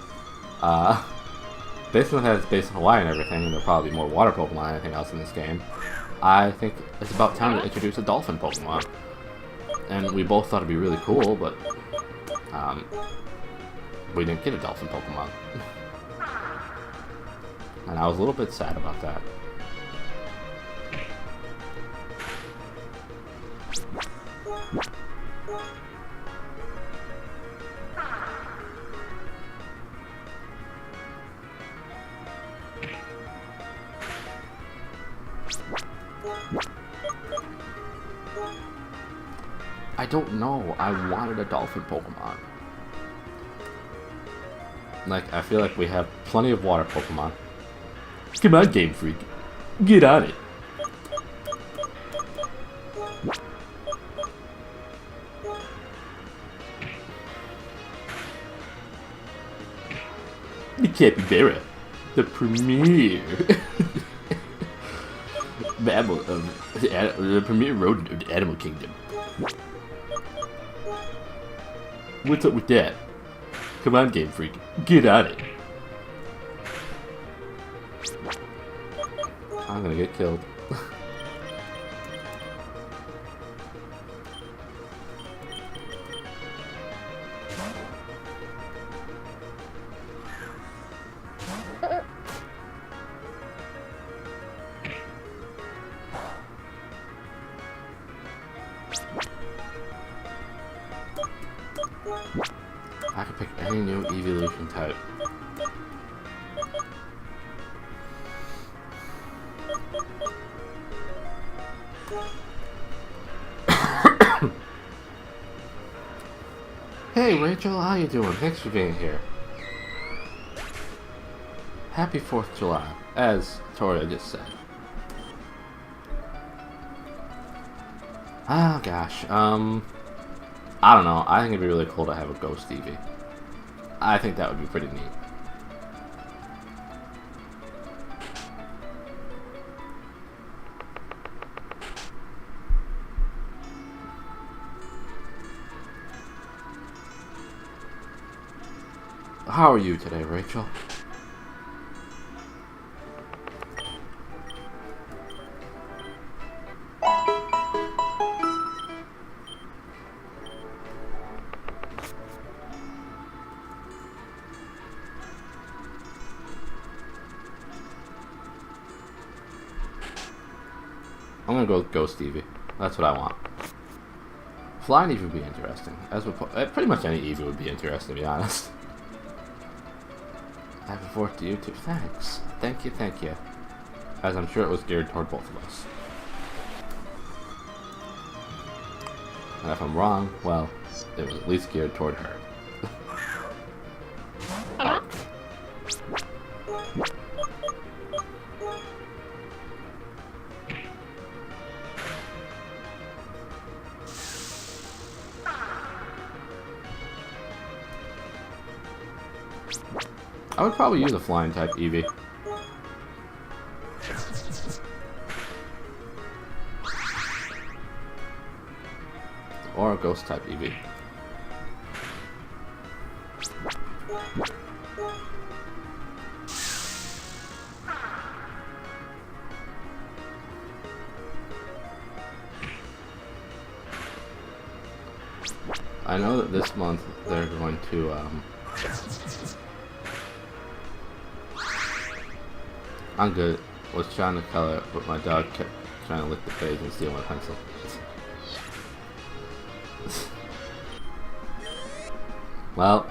Based on the fact it's based in Hawaii and everything, and there'll probably be more water Pokemon than anything else in this game, I think it's about time to introduce a dolphin Pokemon. And we both thought it'd be really cool, but we didn't get a dolphin Pokemon. And I was a little bit sad about that. I don't know. I wanted a dolphin Pokemon. Like, I feel like we have plenty of water Pokemon. Come on, Game Freak. Get on it. The Capybara. The premier mammal of the premier rodent of the animal kingdom. What's up with that? Come on, Game Freak. Get on it. I'm gonna get killed. I can pick any new evolution type. Hey Rachel, how you doing? Thanks for being here. Happy 4th of July, as Toria just said. Oh gosh, I don't know. I think it'd be really cool to have a Ghost Eevee. I think that would be pretty neat. How are you today, Rachel? I'm gonna go with Ghost Eevee. That's what I want. Flying Eevee would be interesting. As would pretty much any Eevee would be interesting, to be honest. Happy 4th to you too. Thanks. Thank you, thank you. As I'm sure it was geared toward both of us. And if I'm wrong, well, it was at least geared toward her. I would probably use a flying type Eevee. Or a ghost type Eevee. I know that this month they're going to I'm good. Was trying to color, but my dog kept trying to lick the page and steal my pencil. Well,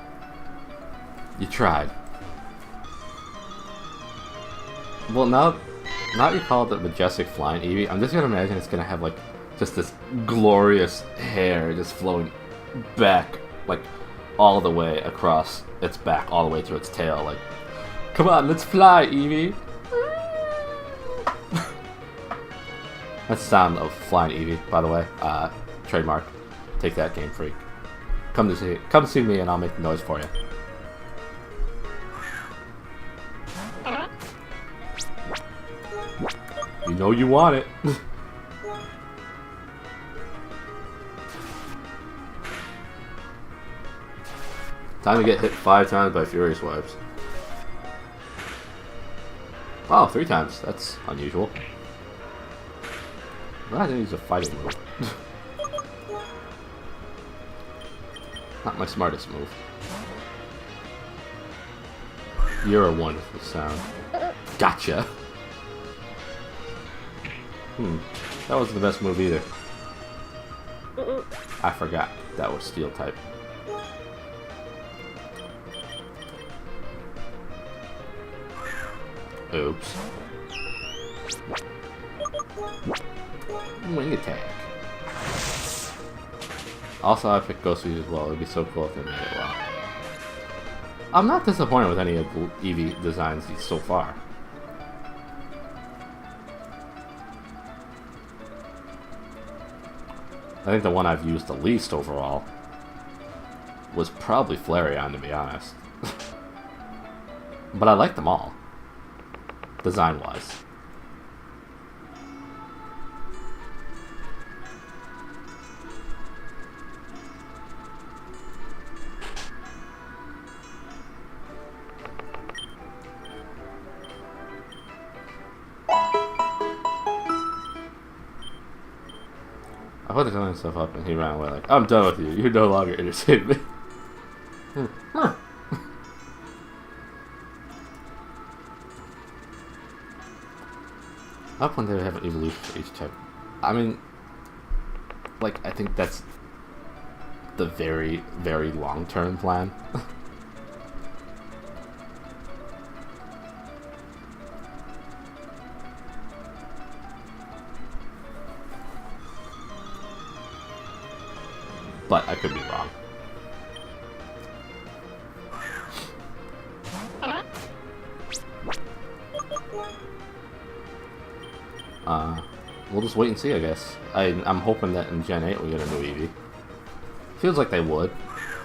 you tried. Well, now you call it the majestic flying Eevee, I'm just gonna imagine it's gonna have like just this glorious hair just flowing back, like all the way across its back, all the way to its tail. Like, come on, let's fly, Eevee. That's the sound of flying Eevee, by the way. Trademark. Take that, Game Freak. Come see me, and I'll make the noise for you. You know you want it. Time to get hit 5 times by Furious Webs. Oh, 3 times. That's unusual. I didn't use a fighting move. Not my smartest move. You're a wonderful sound. Gotcha! That wasn't the best move either. I forgot that was steel type. Oops. Wing attack. Also, I picked Ghost Eevee as well. It would be so cool if they made it well. I'm not disappointed with any of the Eevee designs so far. I think the one I've used the least overall was probably Flareon, to be honest. But I like them all, design-wise. I put the coloring stuff up and he ran away like, I'm done with you. You're no longer entertaining me. Up when they have an evolution for each type. I mean, like, I think that's the very, very long-term plan. But I could be wrong. We'll just wait and see, I guess. I'm hoping that in Gen 8 we get a new Eevee. Feels like they would.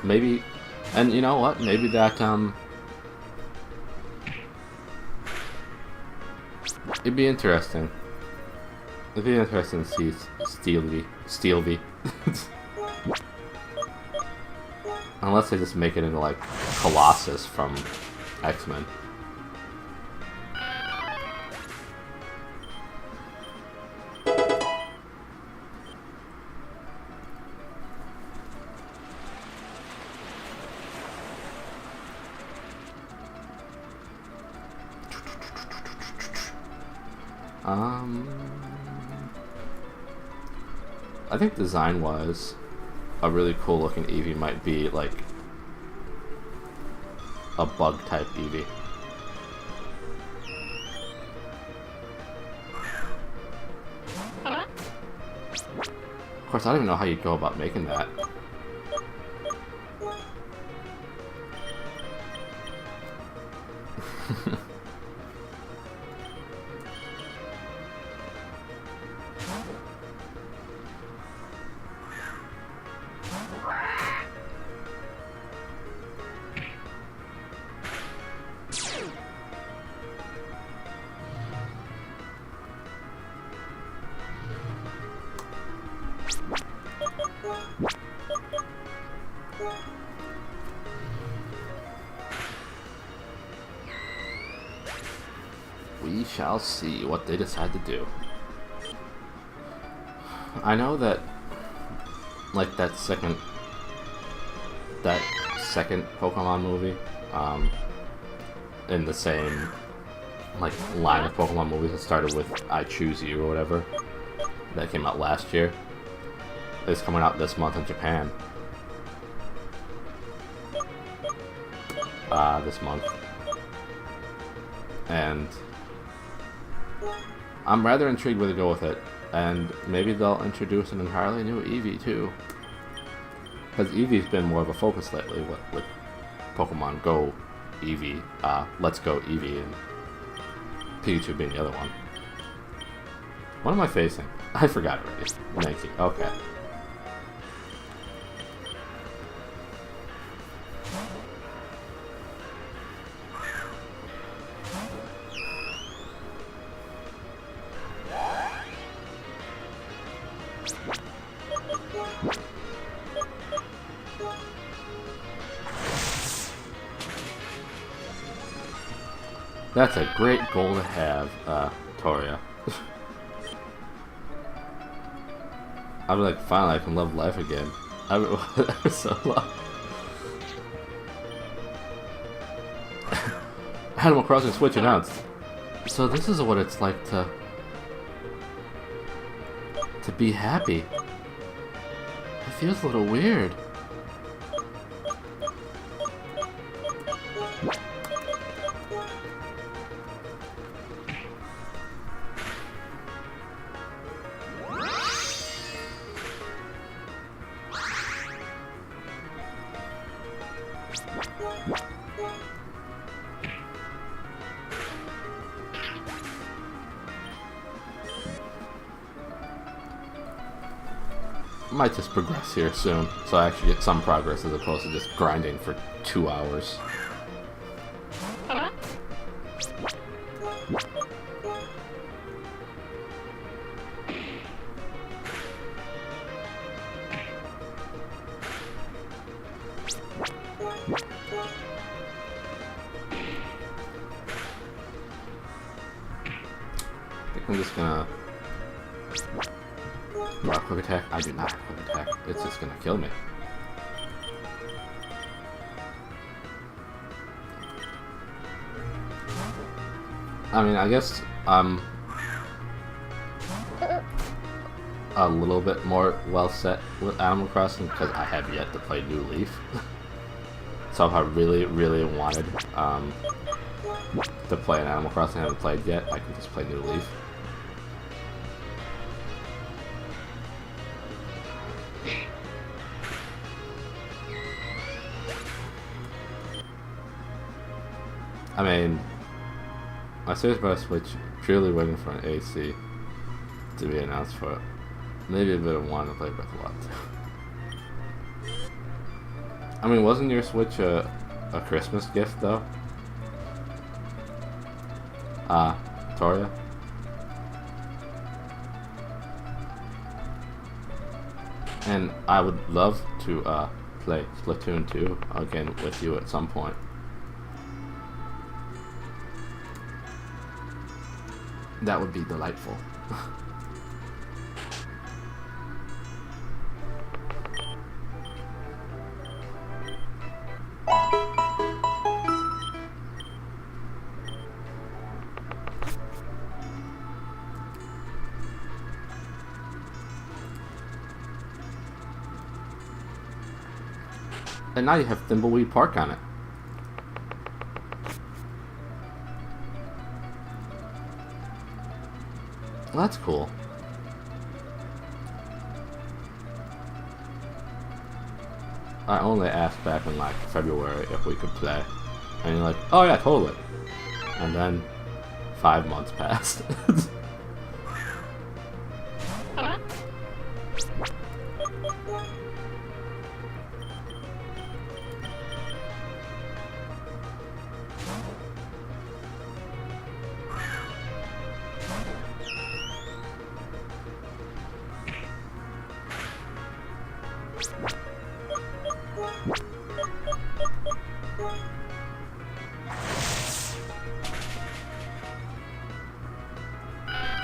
Maybe, and you know what? Maybe that, it'd be interesting. It'd be interesting to see Steelvee. Unless they just make it into, like, Colossus from X-Men. I think design-wise, a really cool looking Eevee might be like a bug type Eevee. Of course, I don't even know how you'd go about making that. we shall see what they decide to do. I know that, like, that second Pokemon movie, in the same, like, line of Pokemon movies that started with I Choose You or whatever, that came out last year, is coming out this month in Japan. This month. And I'm rather intrigued where to go with it. And maybe they'll introduce an entirely new Eevee too. Because Eevee's been more of a focus lately with Pokemon Go Eevee, Let's Go Eevee, and Pikachu being the other one. What am I facing? I forgot already. Thank you. Okay. That's a great goal to have, Toria. I'm like, finally I can love life again. I've been so long. Animal Crossing Switch announced. So this is what it's like to be happy. It feels a little weird. Might just progress here soon, so I actually get some progress as opposed to just grinding for 2 hours. I think I'm just gonna... Do I have quick attack? I do not have quick attack. It's just gonna kill me. I mean, I guess I'm a little bit more well set with Animal Crossing because I have yet to play New Leaf. So if I really, really wanted to play an Animal Crossing I haven't played yet, I can just play New Leaf. I mean, my Series by Switch purely waiting for an AC to be announced for it. Maybe a bit of wanting to play Breath of the Wild too. I mean, wasn't your Switch a Christmas gift though? Toria? And I would love to play Splatoon 2 again with you at some point. That would be delightful. And now you have Thimbleweed Park on it. Well, that's cool. I only asked back in like February if we could play. And you're like, oh yeah, totally. And then 5 months passed.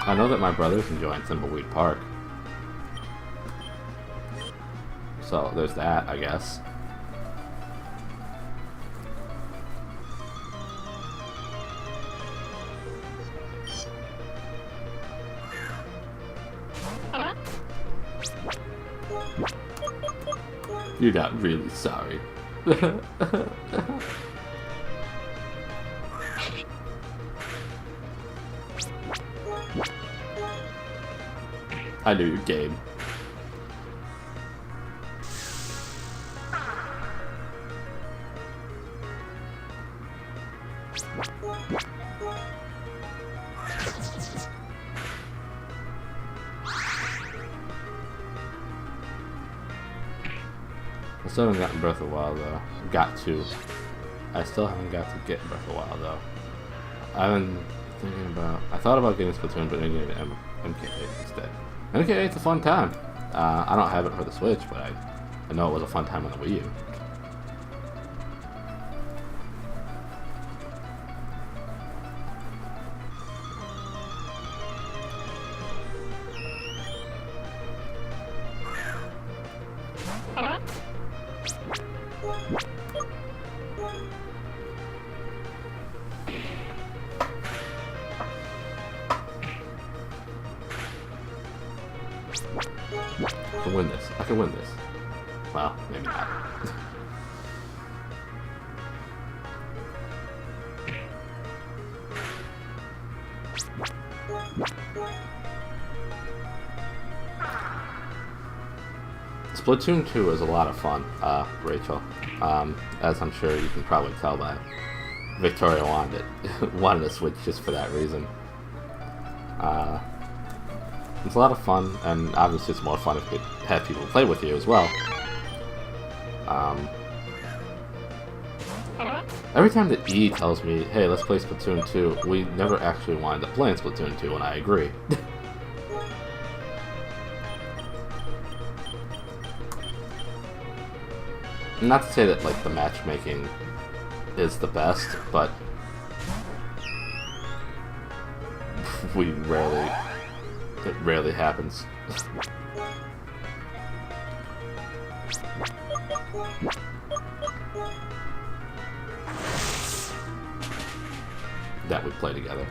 I know that my brother's enjoying Thimbleweed Park. So there's that, I guess. You're not really sorry. I knew your game. I still haven't gotten Breath of the Wild though. Got to. I still haven't got to get Breath of the Wild though. I've been thinking about. I thought about getting Splatoon, but I'm getting MK8 instead. MK8's a fun time. I don't have it for the Switch, but I know it was a fun time on the Wii U. I can win this. I can win this. Well, maybe not. Splatoon 2 is a lot of fun, Rachel. As I'm sure you can probably tell by Victoria wanted to switch just for that reason. It's a lot of fun, and obviously it's more fun if you have people play with you as well. Every time that E tells me, hey, let's play Splatoon 2, we never actually wind up playing Splatoon 2, and I agree. Not to say that, like, the matchmaking is the best, but it rarely happens. That we play together.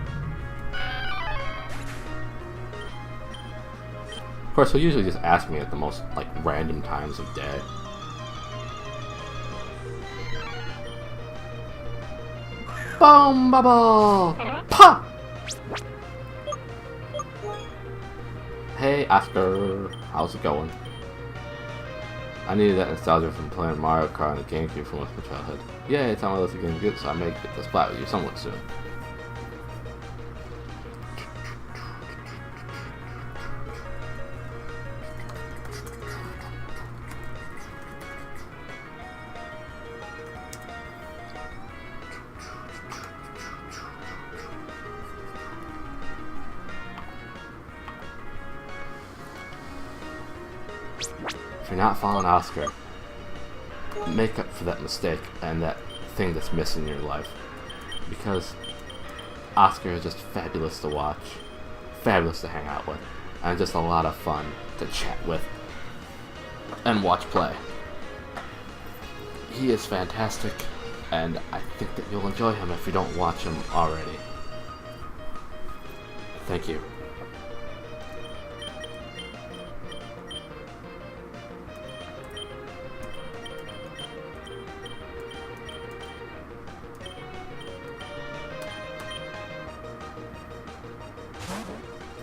Of course, he'll usually just ask me at the most, like, random times of day. Boom bubble! Pop! Hey Oscar, how's it going? I needed that nostalgia from playing Mario Kart on the GameCube from my childhood. Yay, it's on my list of games good, so I may get to splat with you somewhat soon. If you're not following Oscar, make up for that mistake and that thing that's missing in your life. Because Oscar is just fabulous to watch, fabulous to hang out with, and just a lot of fun to chat with and watch play. He is fantastic, and I think that you'll enjoy him if you don't watch him already. Thank you.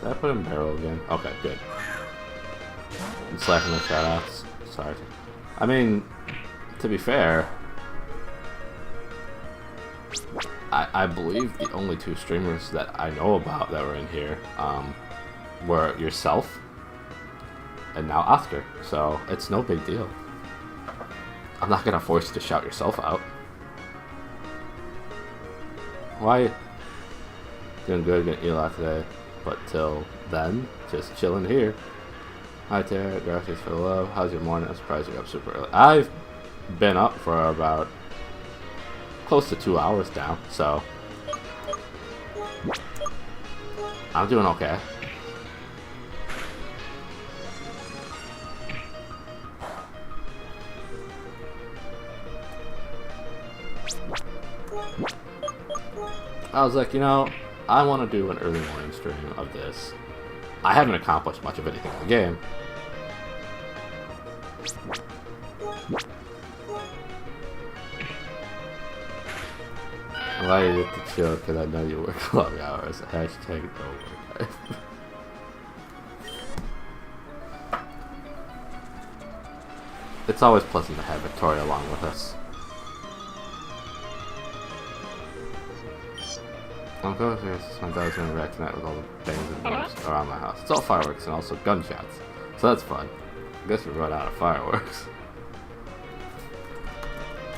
Did I put in barrel again? Okay, good. I'm slacking the shoutouts. Sorry. I mean, to be fair, I believe the only two streamers that I know about that were in here were yourself and now Oscar. So it's no big deal. I'm not gonna force you to shout yourself out. Why? Doing good, getting Eli today. But till then, just chilling here. Hi Tara, gracias for the love. How's your morning? I'm surprised you're up super early. I've been up for about close to 2 hours now, so I'm doing okay. I was like, you know, I want to do an early morning stream of this. I haven't accomplished much of anything in the game. I'm glad you get to chill because I know you work long hours. Hashtag no work. It's always pleasant to have Victoria along with us. I'm going to my daughter's gonna react tonight with all the bangs and booms around my house. It's all fireworks and also gunshots. So that's fun. I guess we run out of fireworks.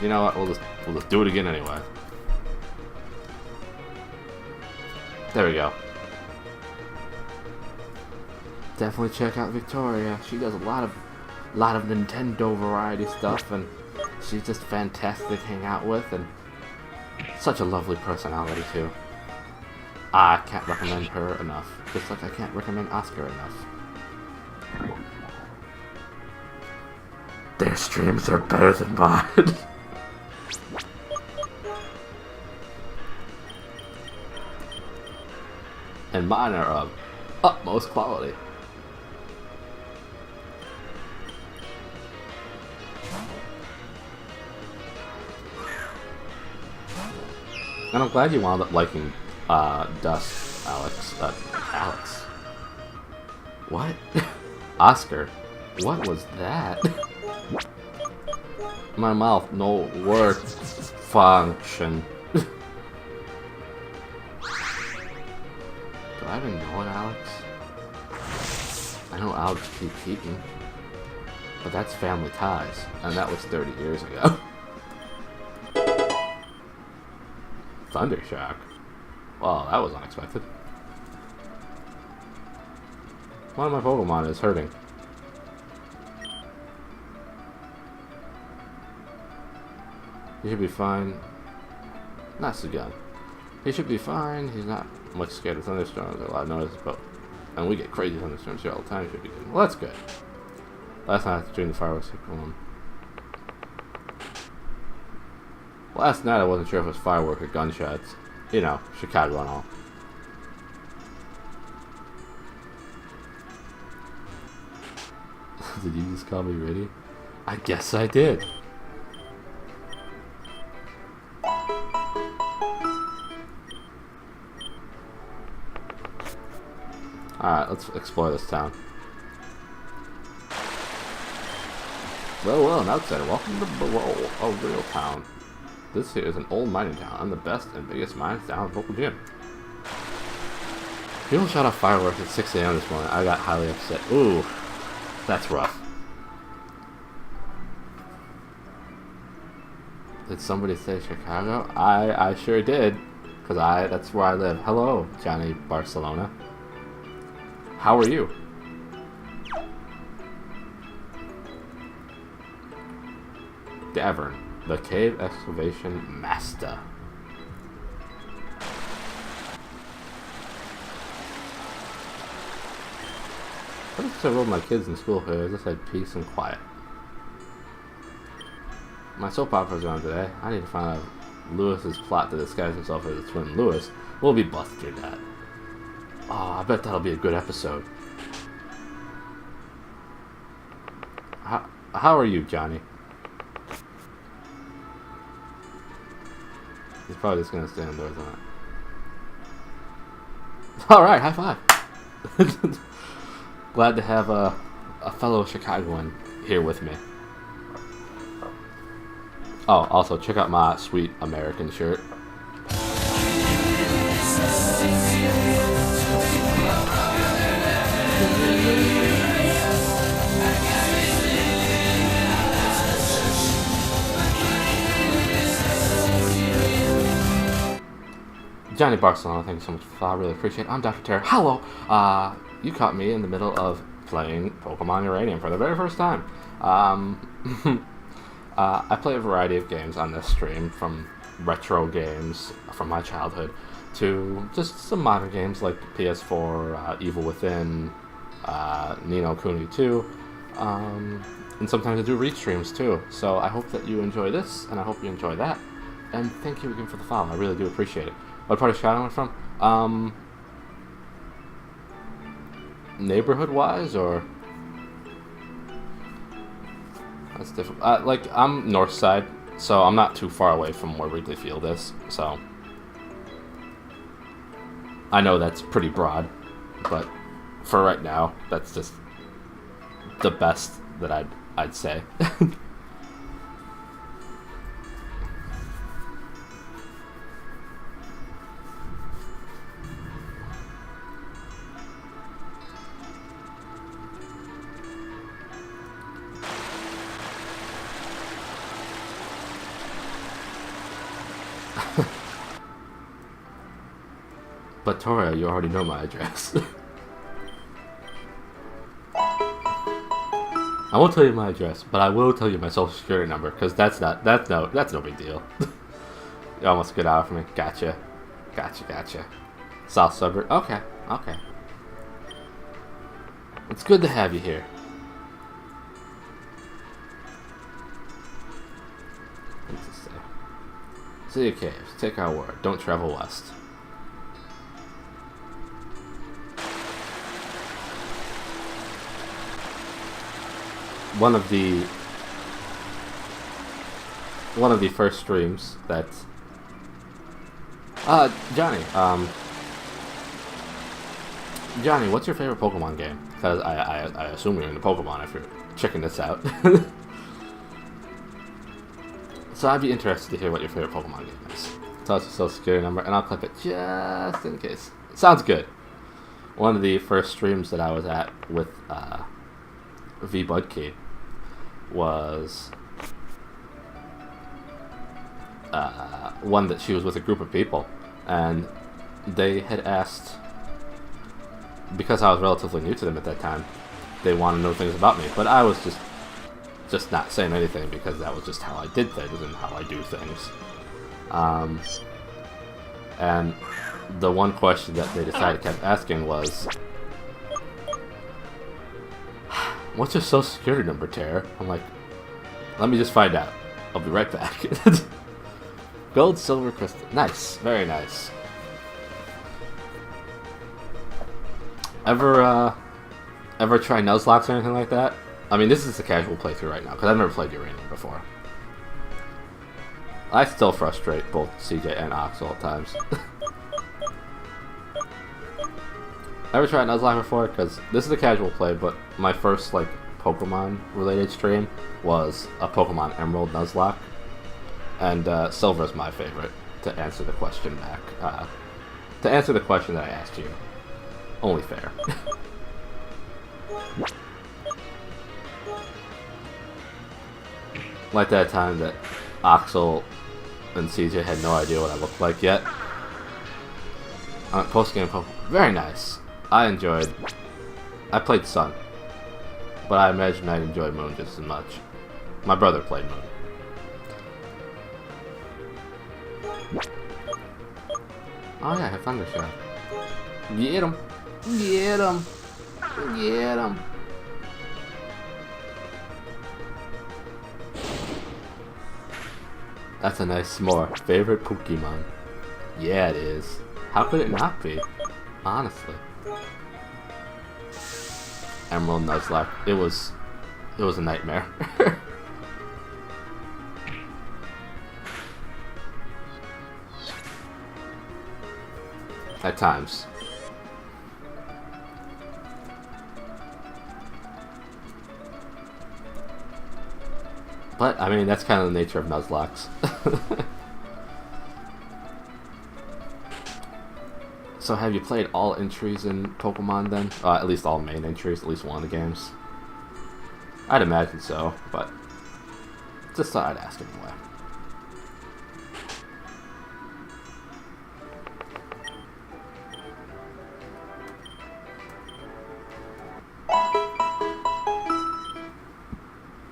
You know what? We'll just do it again anyway. There we go. Definitely check out Victoria. She does a lot of Nintendo variety stuff, and she's just fantastic to hang out with, and such a lovely personality too. I can't recommend her enough, just like I can't recommend Oscar enough. Their streams are better than mine. And mine are of utmost quality. And I'm glad you wound up liking Dust, Alex. Alex. What? Oscar. What was that? My mouth no word function. Do I even know it, Alex? I know Alex P. Keaton. But that's Family Ties. And that was 30 years ago. Thundershock. Well, that was unexpected. One of my Pokemon is hurting. He should be fine. Not Sugun. He should be fine. He's not much scared of thunderstorms. There's a lot of noise, but and we get crazy thunderstorms here all the time. Should be good. Well, that's good. Last night during the fireworks, last night I wasn't sure if it was fireworks or gunshots. You know, Chicago and all. Did you just call me ready? I guess I did. Alright, let's explore this town. Well, an outsider. Welcome to Below, a real town. This here is an old mining town. I'm the best and biggest mines down at the local gym. People shot off fireworks at 6 a.m. this morning. I got highly upset. Ooh, that's rough. Did somebody say Chicago? I sure did, because that's where I live. Hello, Johnny Barcelona. How are you? Davern, the cave excavation master. I just enrolled my kids in school here. I just had peace and quiet. My soap opera's on today. I need to find out Lewis's plot to disguise himself as a twin Lewis. We'll be busted at. Oh, I bet that'll be a good episode. How are you, Johnny? He's probably just gonna stay indoors on it. Alright, high five. Glad to have a fellow Chicagoan here with me. Oh, also check out my sweet American shirt. Johnny Barcelona, thank you so much for I really appreciate it. I'm Dr. Terror. Hello! You caught me in the middle of playing Pokemon Uranium for the very first time. I play a variety of games on this stream, from retro games from my childhood to just some modern games like PS4, Evil Within, Ni no Kuni 2, and sometimes I do restreams too. So I hope that you enjoy this, and I hope you enjoy that. and thank you again for the follow. I really do appreciate it. What part of Chicago am I from? Neighborhood-wise, or that's different. Like, I'm north side, so I'm not too far away from where Wrigley Field is. So I know that's pretty broad, but for right now, that's just the best that I'd say. But Toria, you already know my address. I won't tell you my address, but I will tell you my social security number, because that's no big deal. You almost get out for me. Gotcha. South suburb. Okay. It's good to have you here. What's it say? City of Caves. Take our word. Don't travel west. One of the first streams that Johnny, what's your favorite Pokemon game? Because I assume you're into Pokemon if you're checking this out. So I'd be interested to hear what your favorite Pokemon game is. Tell us your social security number, and I'll clip it just in case. Sounds good. One of the first streams that I was at with V Budkey was one that she was with a group of people, and they had asked, because I was relatively new to them at that time, they wanted to know things about me, but I was just not saying anything because that was just how I did things and how I do things. And the one question that they decided kept asking was, "What's your social security number, Tara?" I'm like, "Let me just find out. I'll be right back." Gold, silver, crystal. Nice. Very nice. Ever try Nuzlocke or anything like that? I mean, this is a casual playthrough right now, because I've never played Uranium before. I still frustrate both CJ and Oxel at times. Ever tried Nuzlocke before? Because this is a casual play, but my first, like, Pokemon-related stream was a Pokemon Emerald Nuzlocke. And Silver's my favorite, to answer the question back. To answer the question that I asked you. Only fair. Like that time that Oxel and CJ had no idea what I looked like yet. Post-game Pokemon. Very nice. I played Sun. But I imagine I'd enjoy Moon just as much. My brother played Moon. Oh yeah, I have Thundershock. Get him! Get him! Get him! That's a nice s'more. Favorite Pokemon. Yeah, it is. How could it not be? Honestly. Emerald Nuzlocke. It was a nightmare. At times. But, I mean, that's kind of the nature of Nuzlocks. So have you played all entries in Pokemon then? At least all main entries, at least one of the games? I'd imagine so, but just thought I'd ask anyway.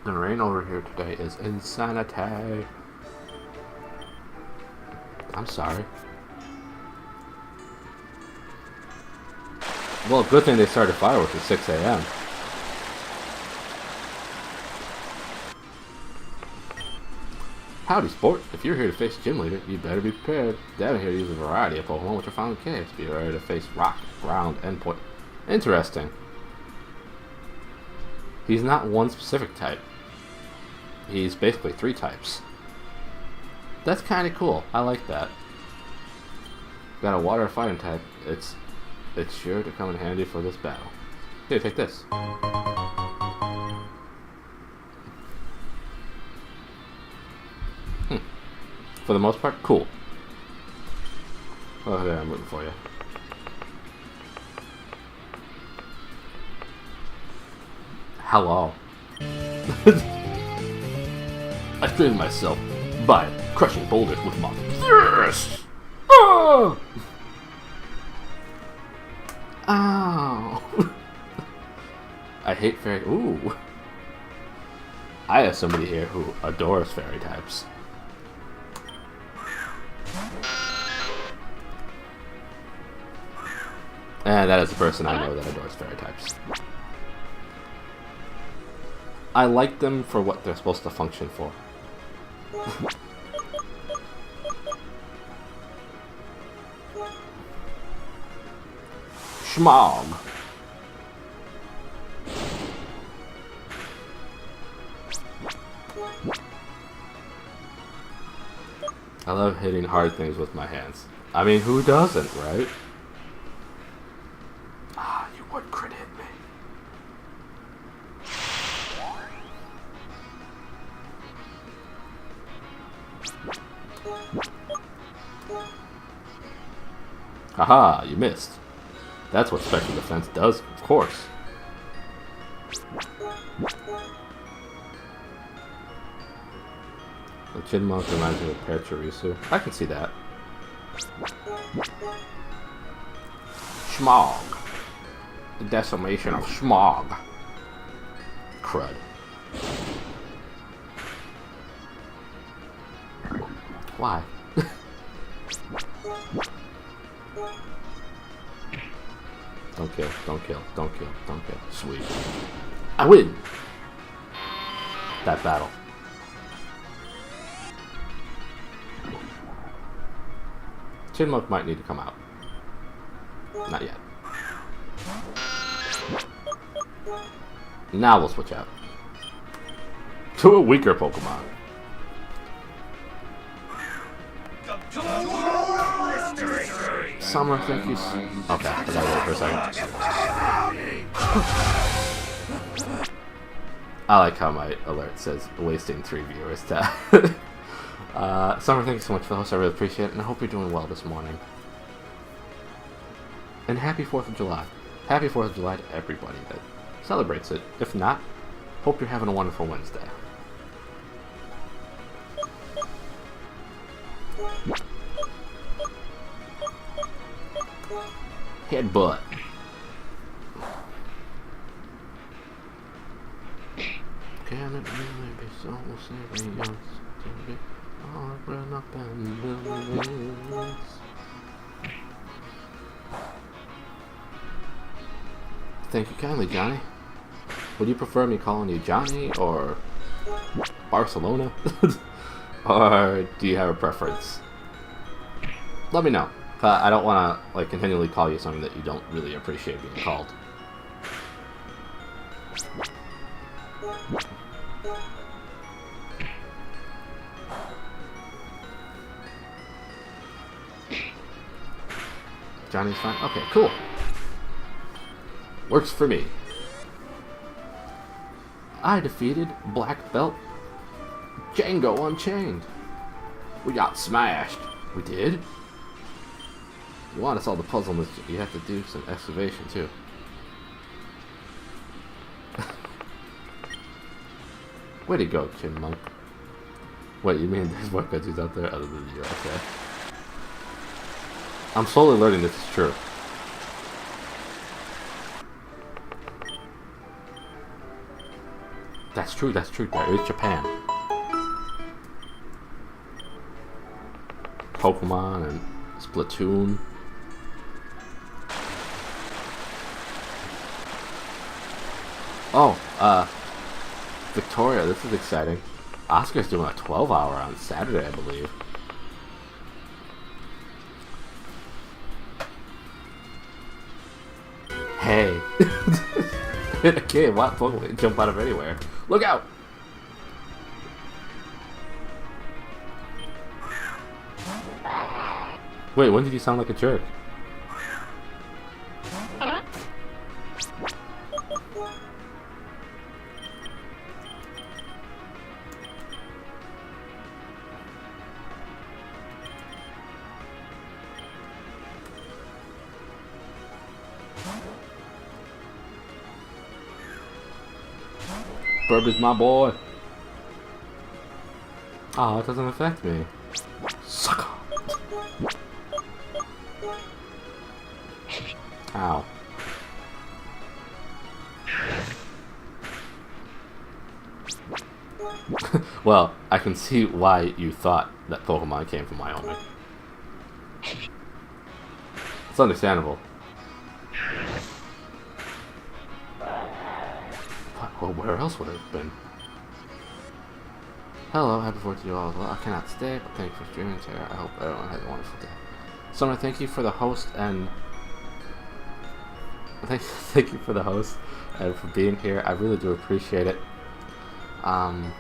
The rain over here today is insanity. I'm sorry. Well, good thing they started fireworks at 6 a.m. Howdy, sport. If you're here to face a gym leader, you better be prepared. Devin here uses a variety of Pokemon which are found in caves. Be ready to face rock, ground, and point. Interesting. He's not one specific type. He's basically 3 types. That's kind of cool. I like that. Got a water fighting type. It's sure to come in handy for this battle. Here, take this. For the most part, cool. Oh, there, I'm rooting for you. Hello. I trained myself by crushing boulders with my fist. Oh! Ow. I hate fairy. Ooh. I have somebody here who adores fairy types. And that is the person I know that adores fairy types. I like them for what they're supposed to function for. Schmog. I love hitting hard things with my hands. I mean, who doesn't, right? Ah, you would crit hit me. Haha, you missed. That's what special defense does, of course. The Chinmonk reminds me of Pachirisu. I can see that. Schmog. The decimation of Schmog. Crud. Why? Don't kill, don't kill, don't kill, don't kill. Sweet. I win! That battle. Chinmonk might need to come out. Not yet. Now we'll switch out to a weaker Pokemon. Summer, thank you. Okay, I gotta wait for a second. I like how my alert says wasting 3 viewers. Summer, thank you so much for the host. I really appreciate it, and I hope you're doing well this morning. And happy 4th of July. Happy 4th of July to everybody that celebrates it. If not, hope you're having a wonderful Wednesday. Headbutt. Can it really be so serious to be all run up and millions? Thank you kindly, Johnny. Would you prefer me calling you Johnny or Barcelona? Or do you have a preference? Let me know. I don't want to like continually call you something that you don't really appreciate being called. Johnny's fine? Okay, cool. Works for me. I defeated Black Belt Django Unchained. We got smashed. We did? If you want to solve the puzzle, you have to do some excavation too. Way to go, Chinmonk. Wait, you mean there's more countries out there other than the USA? I'm slowly learning this is true. That's true, that's true. There is Japan. Pokemon and Splatoon. Oh, Victoria, this is exciting. Oscar's doing a 12-hour on Saturday, I believe. Hey. Okay, what Pokemon can jump out of anywhere? Look out! Wait, when did you sound like a jerk? Burb is my boy. Oh, it doesn't affect me. Sucker. Ow. Well, I can see why you thought that Pokemon came from Wyoming. It's understandable. Well, where else would it have been? Hello, happy 4th to you all as well. I cannot stay, but thank you for streaming today. I hope everyone has a wonderful day. Summer, thank you for the host and thank you for the host and for being here. I really do appreciate it. I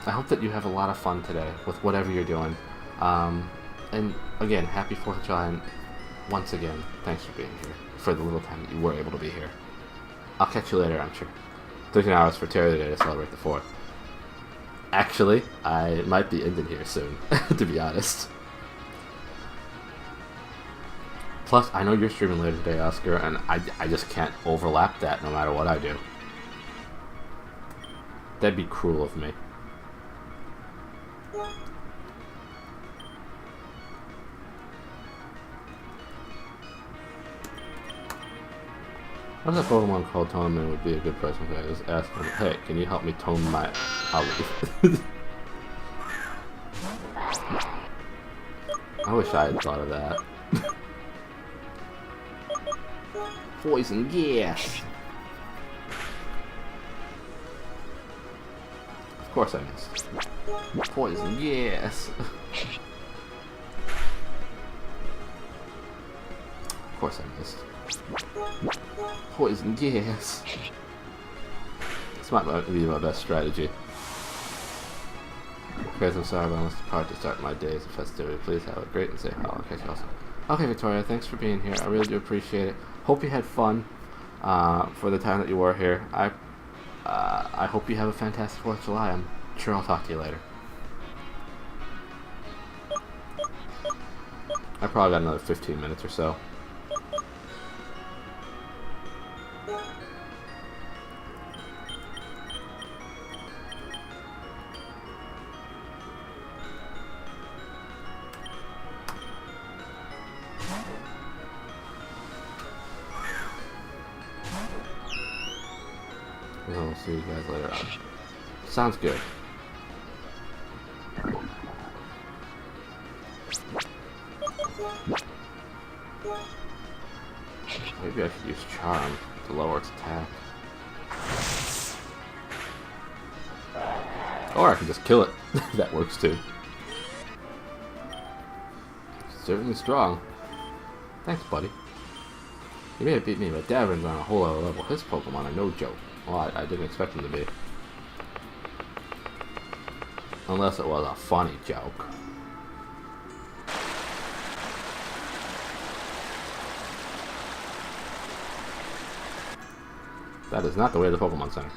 hope that you have a lot of fun today with whatever you're doing. And again, happy 4th of July, and once again, thanks for being here for the little time that you were able to be here. I'll catch you later, I'm sure. 13 hours for Terry Day to celebrate the 4th. Actually, I might be ending here soon, to be honest. Plus, I know you're streaming later today, Oscar, and I just can't overlap that no matter what I do. That'd be cruel of me. I was a Pokemon called Toneman would be a good person to just ask him, hey, can you help me tone my... I'll leave. I wish I had thought of that. Poison, yes! Of course I missed. Poison, yes! Of course I missed. Poison, yes! This might be my best strategy. Guys, I'm sorry, but I must depart to start my days of festivity. Please have a great and safe holiday. Okay, awesome. Okay, Victoria, thanks for being here. I really do appreciate it. Hope you had fun for the time that you were here. I hope you have a fantastic 4th of July. I'm sure I'll talk to you later. I probably got another 15 minutes or so. We'll see you guys later on. Sounds good. Maybe I should use Charm to lower its attack. Or I can just kill it. That works too. Certainly strong. Thanks, buddy. You may have beat me, but Davin's on a whole other level. His Pokemon are no joke. Well, I didn't expect him to be. Unless it was a funny joke. That is not the way to the Pokemon Center.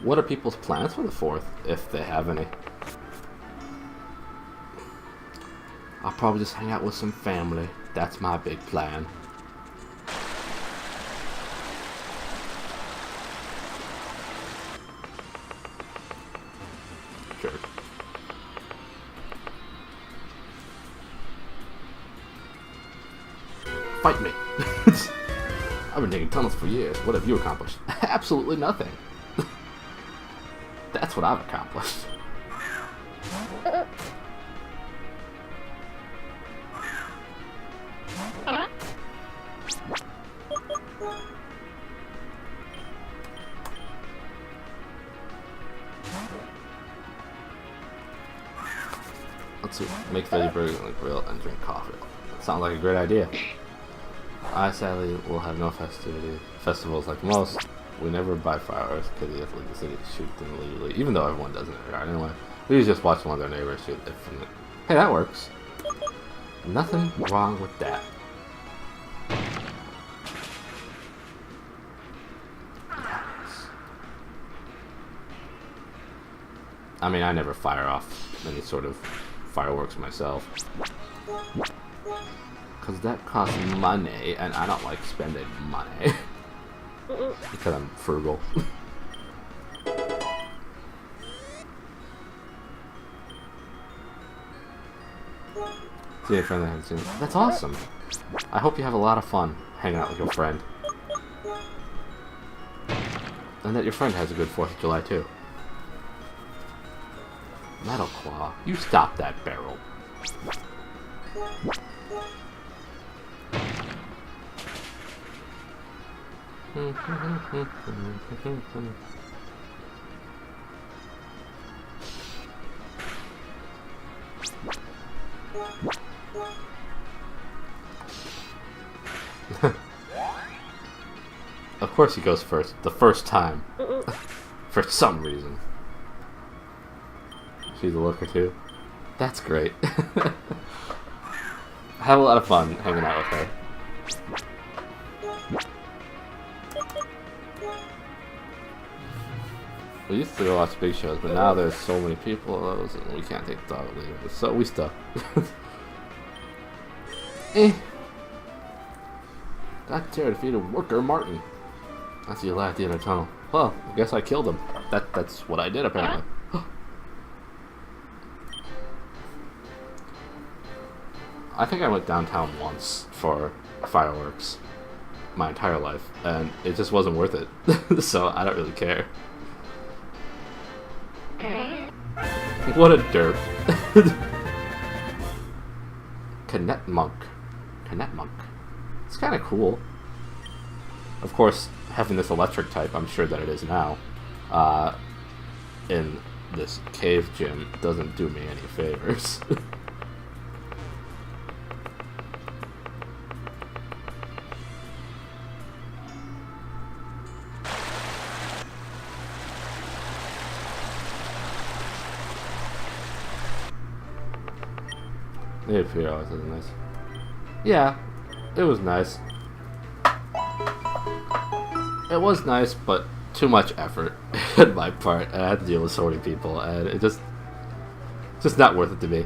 What are people's plans for the 4th, if they have any? I'll probably just hang out with some family. That's my big plan. Sure. Fight me! I've been digging tunnels for years. What have you accomplished? Absolutely nothing. That's what I've accomplished. make veggie burgers on the grill and drink coffee. Sounds like a great idea. I sadly will have no festivals like most. We never buy fireworks because the League City shoot them illegally, even though everyone does it in their yard anyway. We usually just watch one of their neighbors shoot it from it. Hey, that works. Nothing wrong with that. Yes. I mean, I never fire off any sort of fireworks myself. Because that costs money, and I don't like spending money. Because I'm frugal. See a friend that hasn't seen. That's awesome. I hope you have a lot of fun hanging out with your friend. And that your friend has a good 4th of July too. Metal Claw. You stop that barrel. Of course he goes first, the first time. For some reason. She's a looker too. That's great. I have a lot of fun hanging out with her. We used to go watch big shows, but now there's so many people of those, and we can't take the dog leave. So we stuck. That terror defeated Worker Martin. That's the light at the end of the tunnel. Well, I guess I killed him. That's what I did, apparently. I think I went downtown once for fireworks my entire life, and it just wasn't worth it. So I don't really care. What a derp. Cadet Monk. It's kind of cool. Of course, having this electric type, I'm sure that it is now, in this cave gym doesn't do me any favors. It always is nice. Yeah, it was nice. It was nice, but too much effort on my part, and I had to deal with so many people, and it just not worth it to me.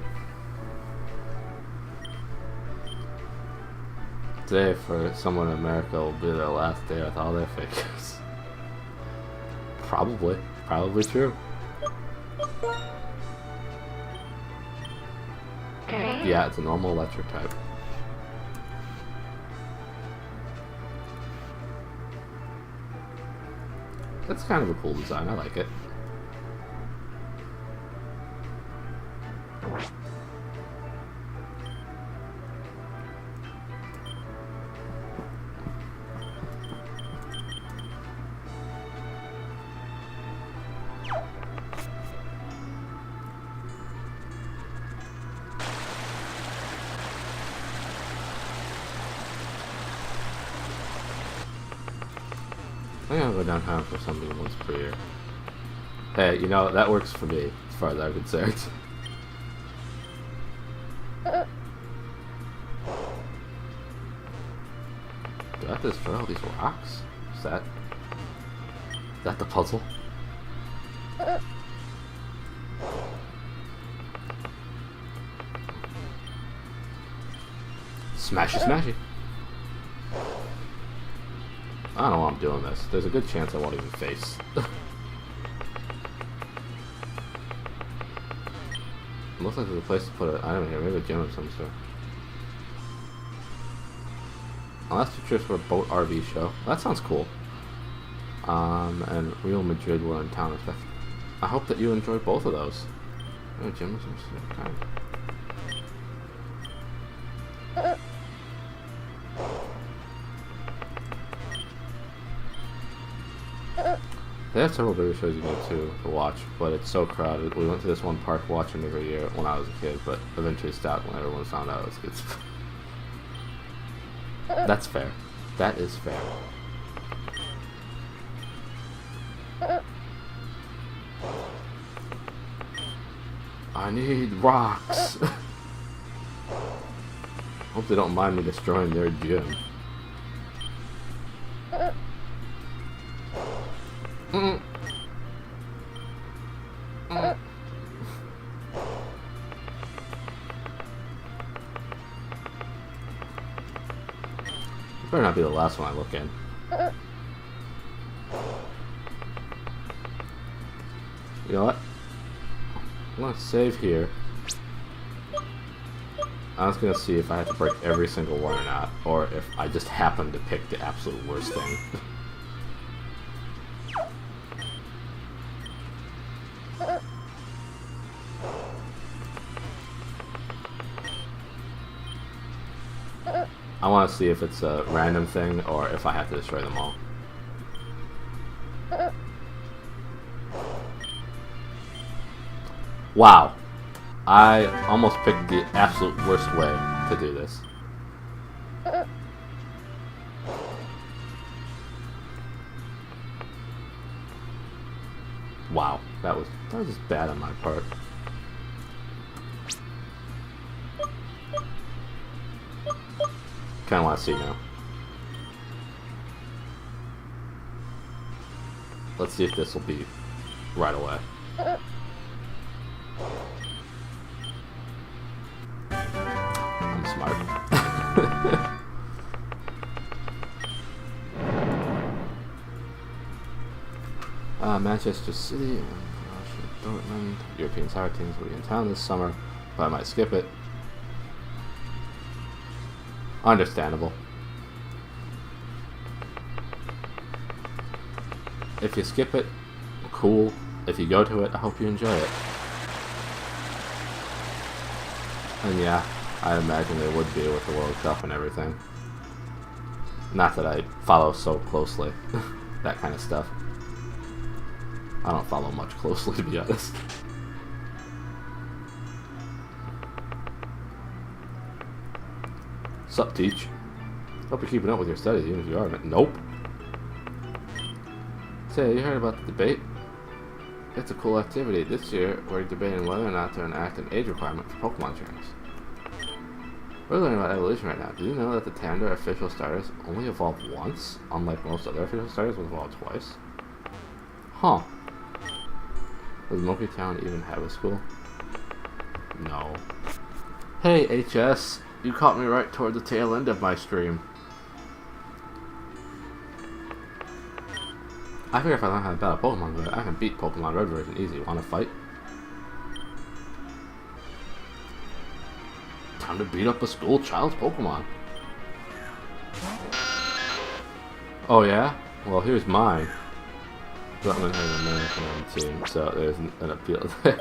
Today, for someone in America, will be their last day with all their figures. Probably true. Yeah, it's a normal electric type. That's kind of a cool design, I like it. I'm gonna go downtown for something once per year. Hey, you know, that works for me, as far as I'm concerned. Do I have to destroy all these rocks? Is that the puzzle? Smashy, smashy. I don't know why I'm doing this. There's a good chance I won't even face. Looks like there's a place to put an item here. Maybe a gym of some sort. Last 2 trips for a boat RV show. That sounds cool. And Real Madrid were in town. I hope that you enjoyed both of those. Maybe a gym of some sort. Kind of. They have several bigger shows you go to watch, but it's so crowded. We went to this one park watching every year when I was a kid, but eventually stopped when everyone found out it was kids. That's fair. That is fair. I need rocks. Hope they don't mind me destroying their gym. Better not be the last one I look in. You know what? I'm gonna save here. I'm just gonna see if I have to break every single one or not, or if I just happen to pick the absolute worst thing. I want to see if it's a random thing or if I have to destroy them all. Wow. I almost picked the absolute worst way to do this. Wow. That was just bad on my part. Kinda want to see now. Let's see if this will be right away. I'm smart. Manchester City and Dortmund. European soccer teams will be in town this summer, but I might skip it. Understandable. If you skip it, cool. If you go to it, I hope you enjoy it. And yeah, I imagine they would be with the World Cup and everything. Not that I follow so closely that kind of stuff. I don't follow much closely, to be honest. Sup, Teach? Hope you're keeping up with your studies, even if you aren't. Nope. Say, you heard about the debate? It's a cool activity. This year, we're debating whether or not to enact an age requirement for Pokemon trainers. We're learning about evolution right now. Do you know that the Tandor official starters only evolve once, unlike most other official starters which evolve twice? Huh. Does Monkey Town even have a school? No. Hey, HS. You caught me right toward the tail end of my stream. I figure if I learn how to battle Pokemon, I can beat Pokemon Red version easy. Wanna fight? Time to beat up a school child's Pokemon. Oh yeah? Well, here's mine. Dortmund has an American team, so there's an appeal there.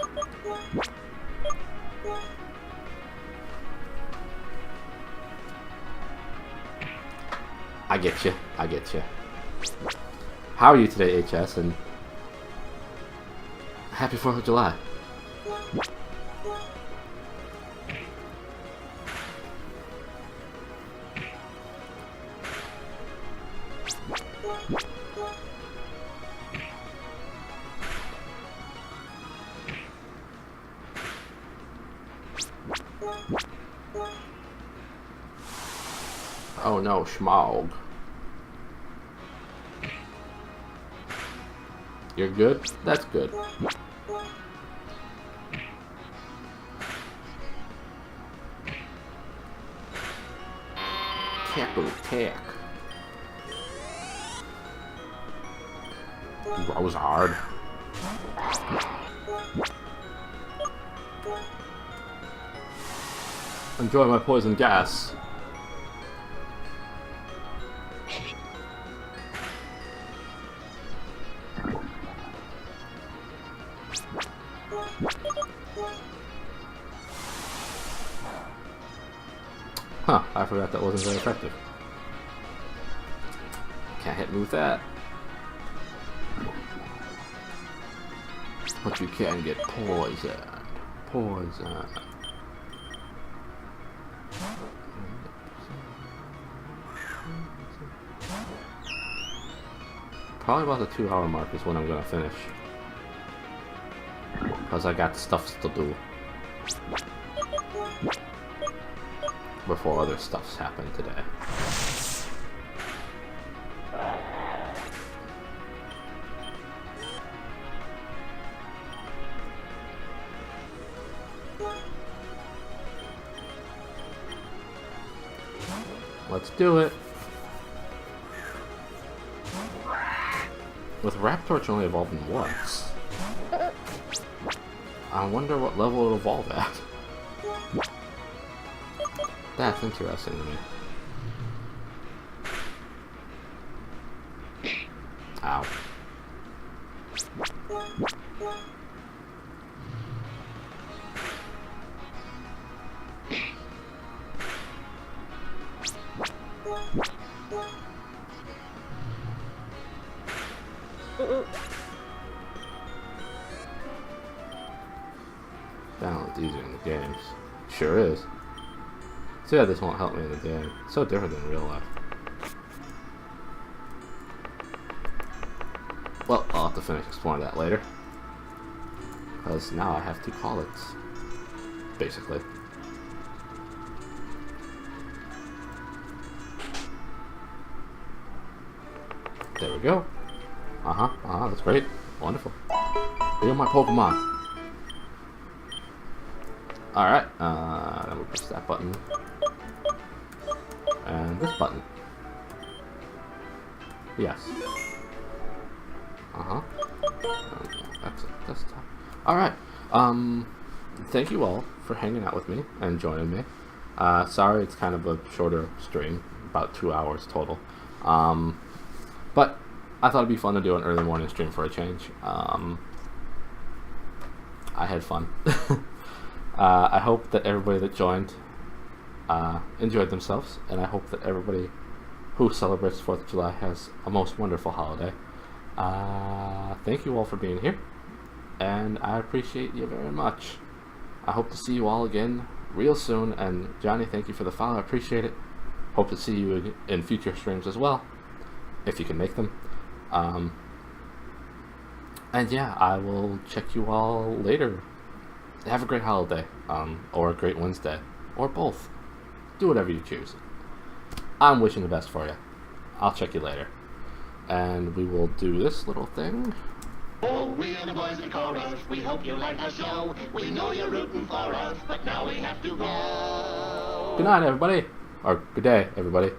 I get you. I get you. How are you today, HS? And happy 4th of July. Oh no, Schmaug. You're good? That's good. Tapu Tack. Rosard. Enjoy my poison gas. Huh, I forgot that wasn't very effective. Can't hit me with that. But you can get poisoned. Poison. Probably about the 2-hour mark is when I'm gonna finish. Because I got stuffs to do. Before other stuffs happen today. Let's do it. With Raptorch only evolving once, I wonder what level it'll evolve at. That's interesting to me. Ow. Balance easier in the games. Sure is. So yeah, this won't help me in the game. It's so different than real life. Well, I'll have to finish exploring that later. Because now I have 2 collets. Basically. There we go. That's great. Wonderful. Heal my Pokemon. Alright, then we'll press that button. And this button. Yes. That's a desktop. Alright, thank you all for hanging out with me and joining me. Sorry it's kind of a shorter stream, about 2 hours total. But I thought it'd be fun to do an early morning stream for a change. I had fun. I hope that everybody that joined enjoyed themselves, and I hope that everybody who celebrates 4th of July has a most wonderful holiday. Thank you all for being here, and I appreciate you very much. I hope to see you all again real soon, and Johnny, thank you for the follow, I appreciate it. Hope to see you in future streams as well, if you can make them. And yeah, I will check you all later. Have a great holiday, or a great Wednesday, or both. Do whatever you choose. I'm wishing the best for you. I'll check you later. And we will do this little thing. Oh, we are the boys in chorus. We hope you like our show. We know you're rooting for us, but now we have to go. Good night, everybody. Or good day, everybody.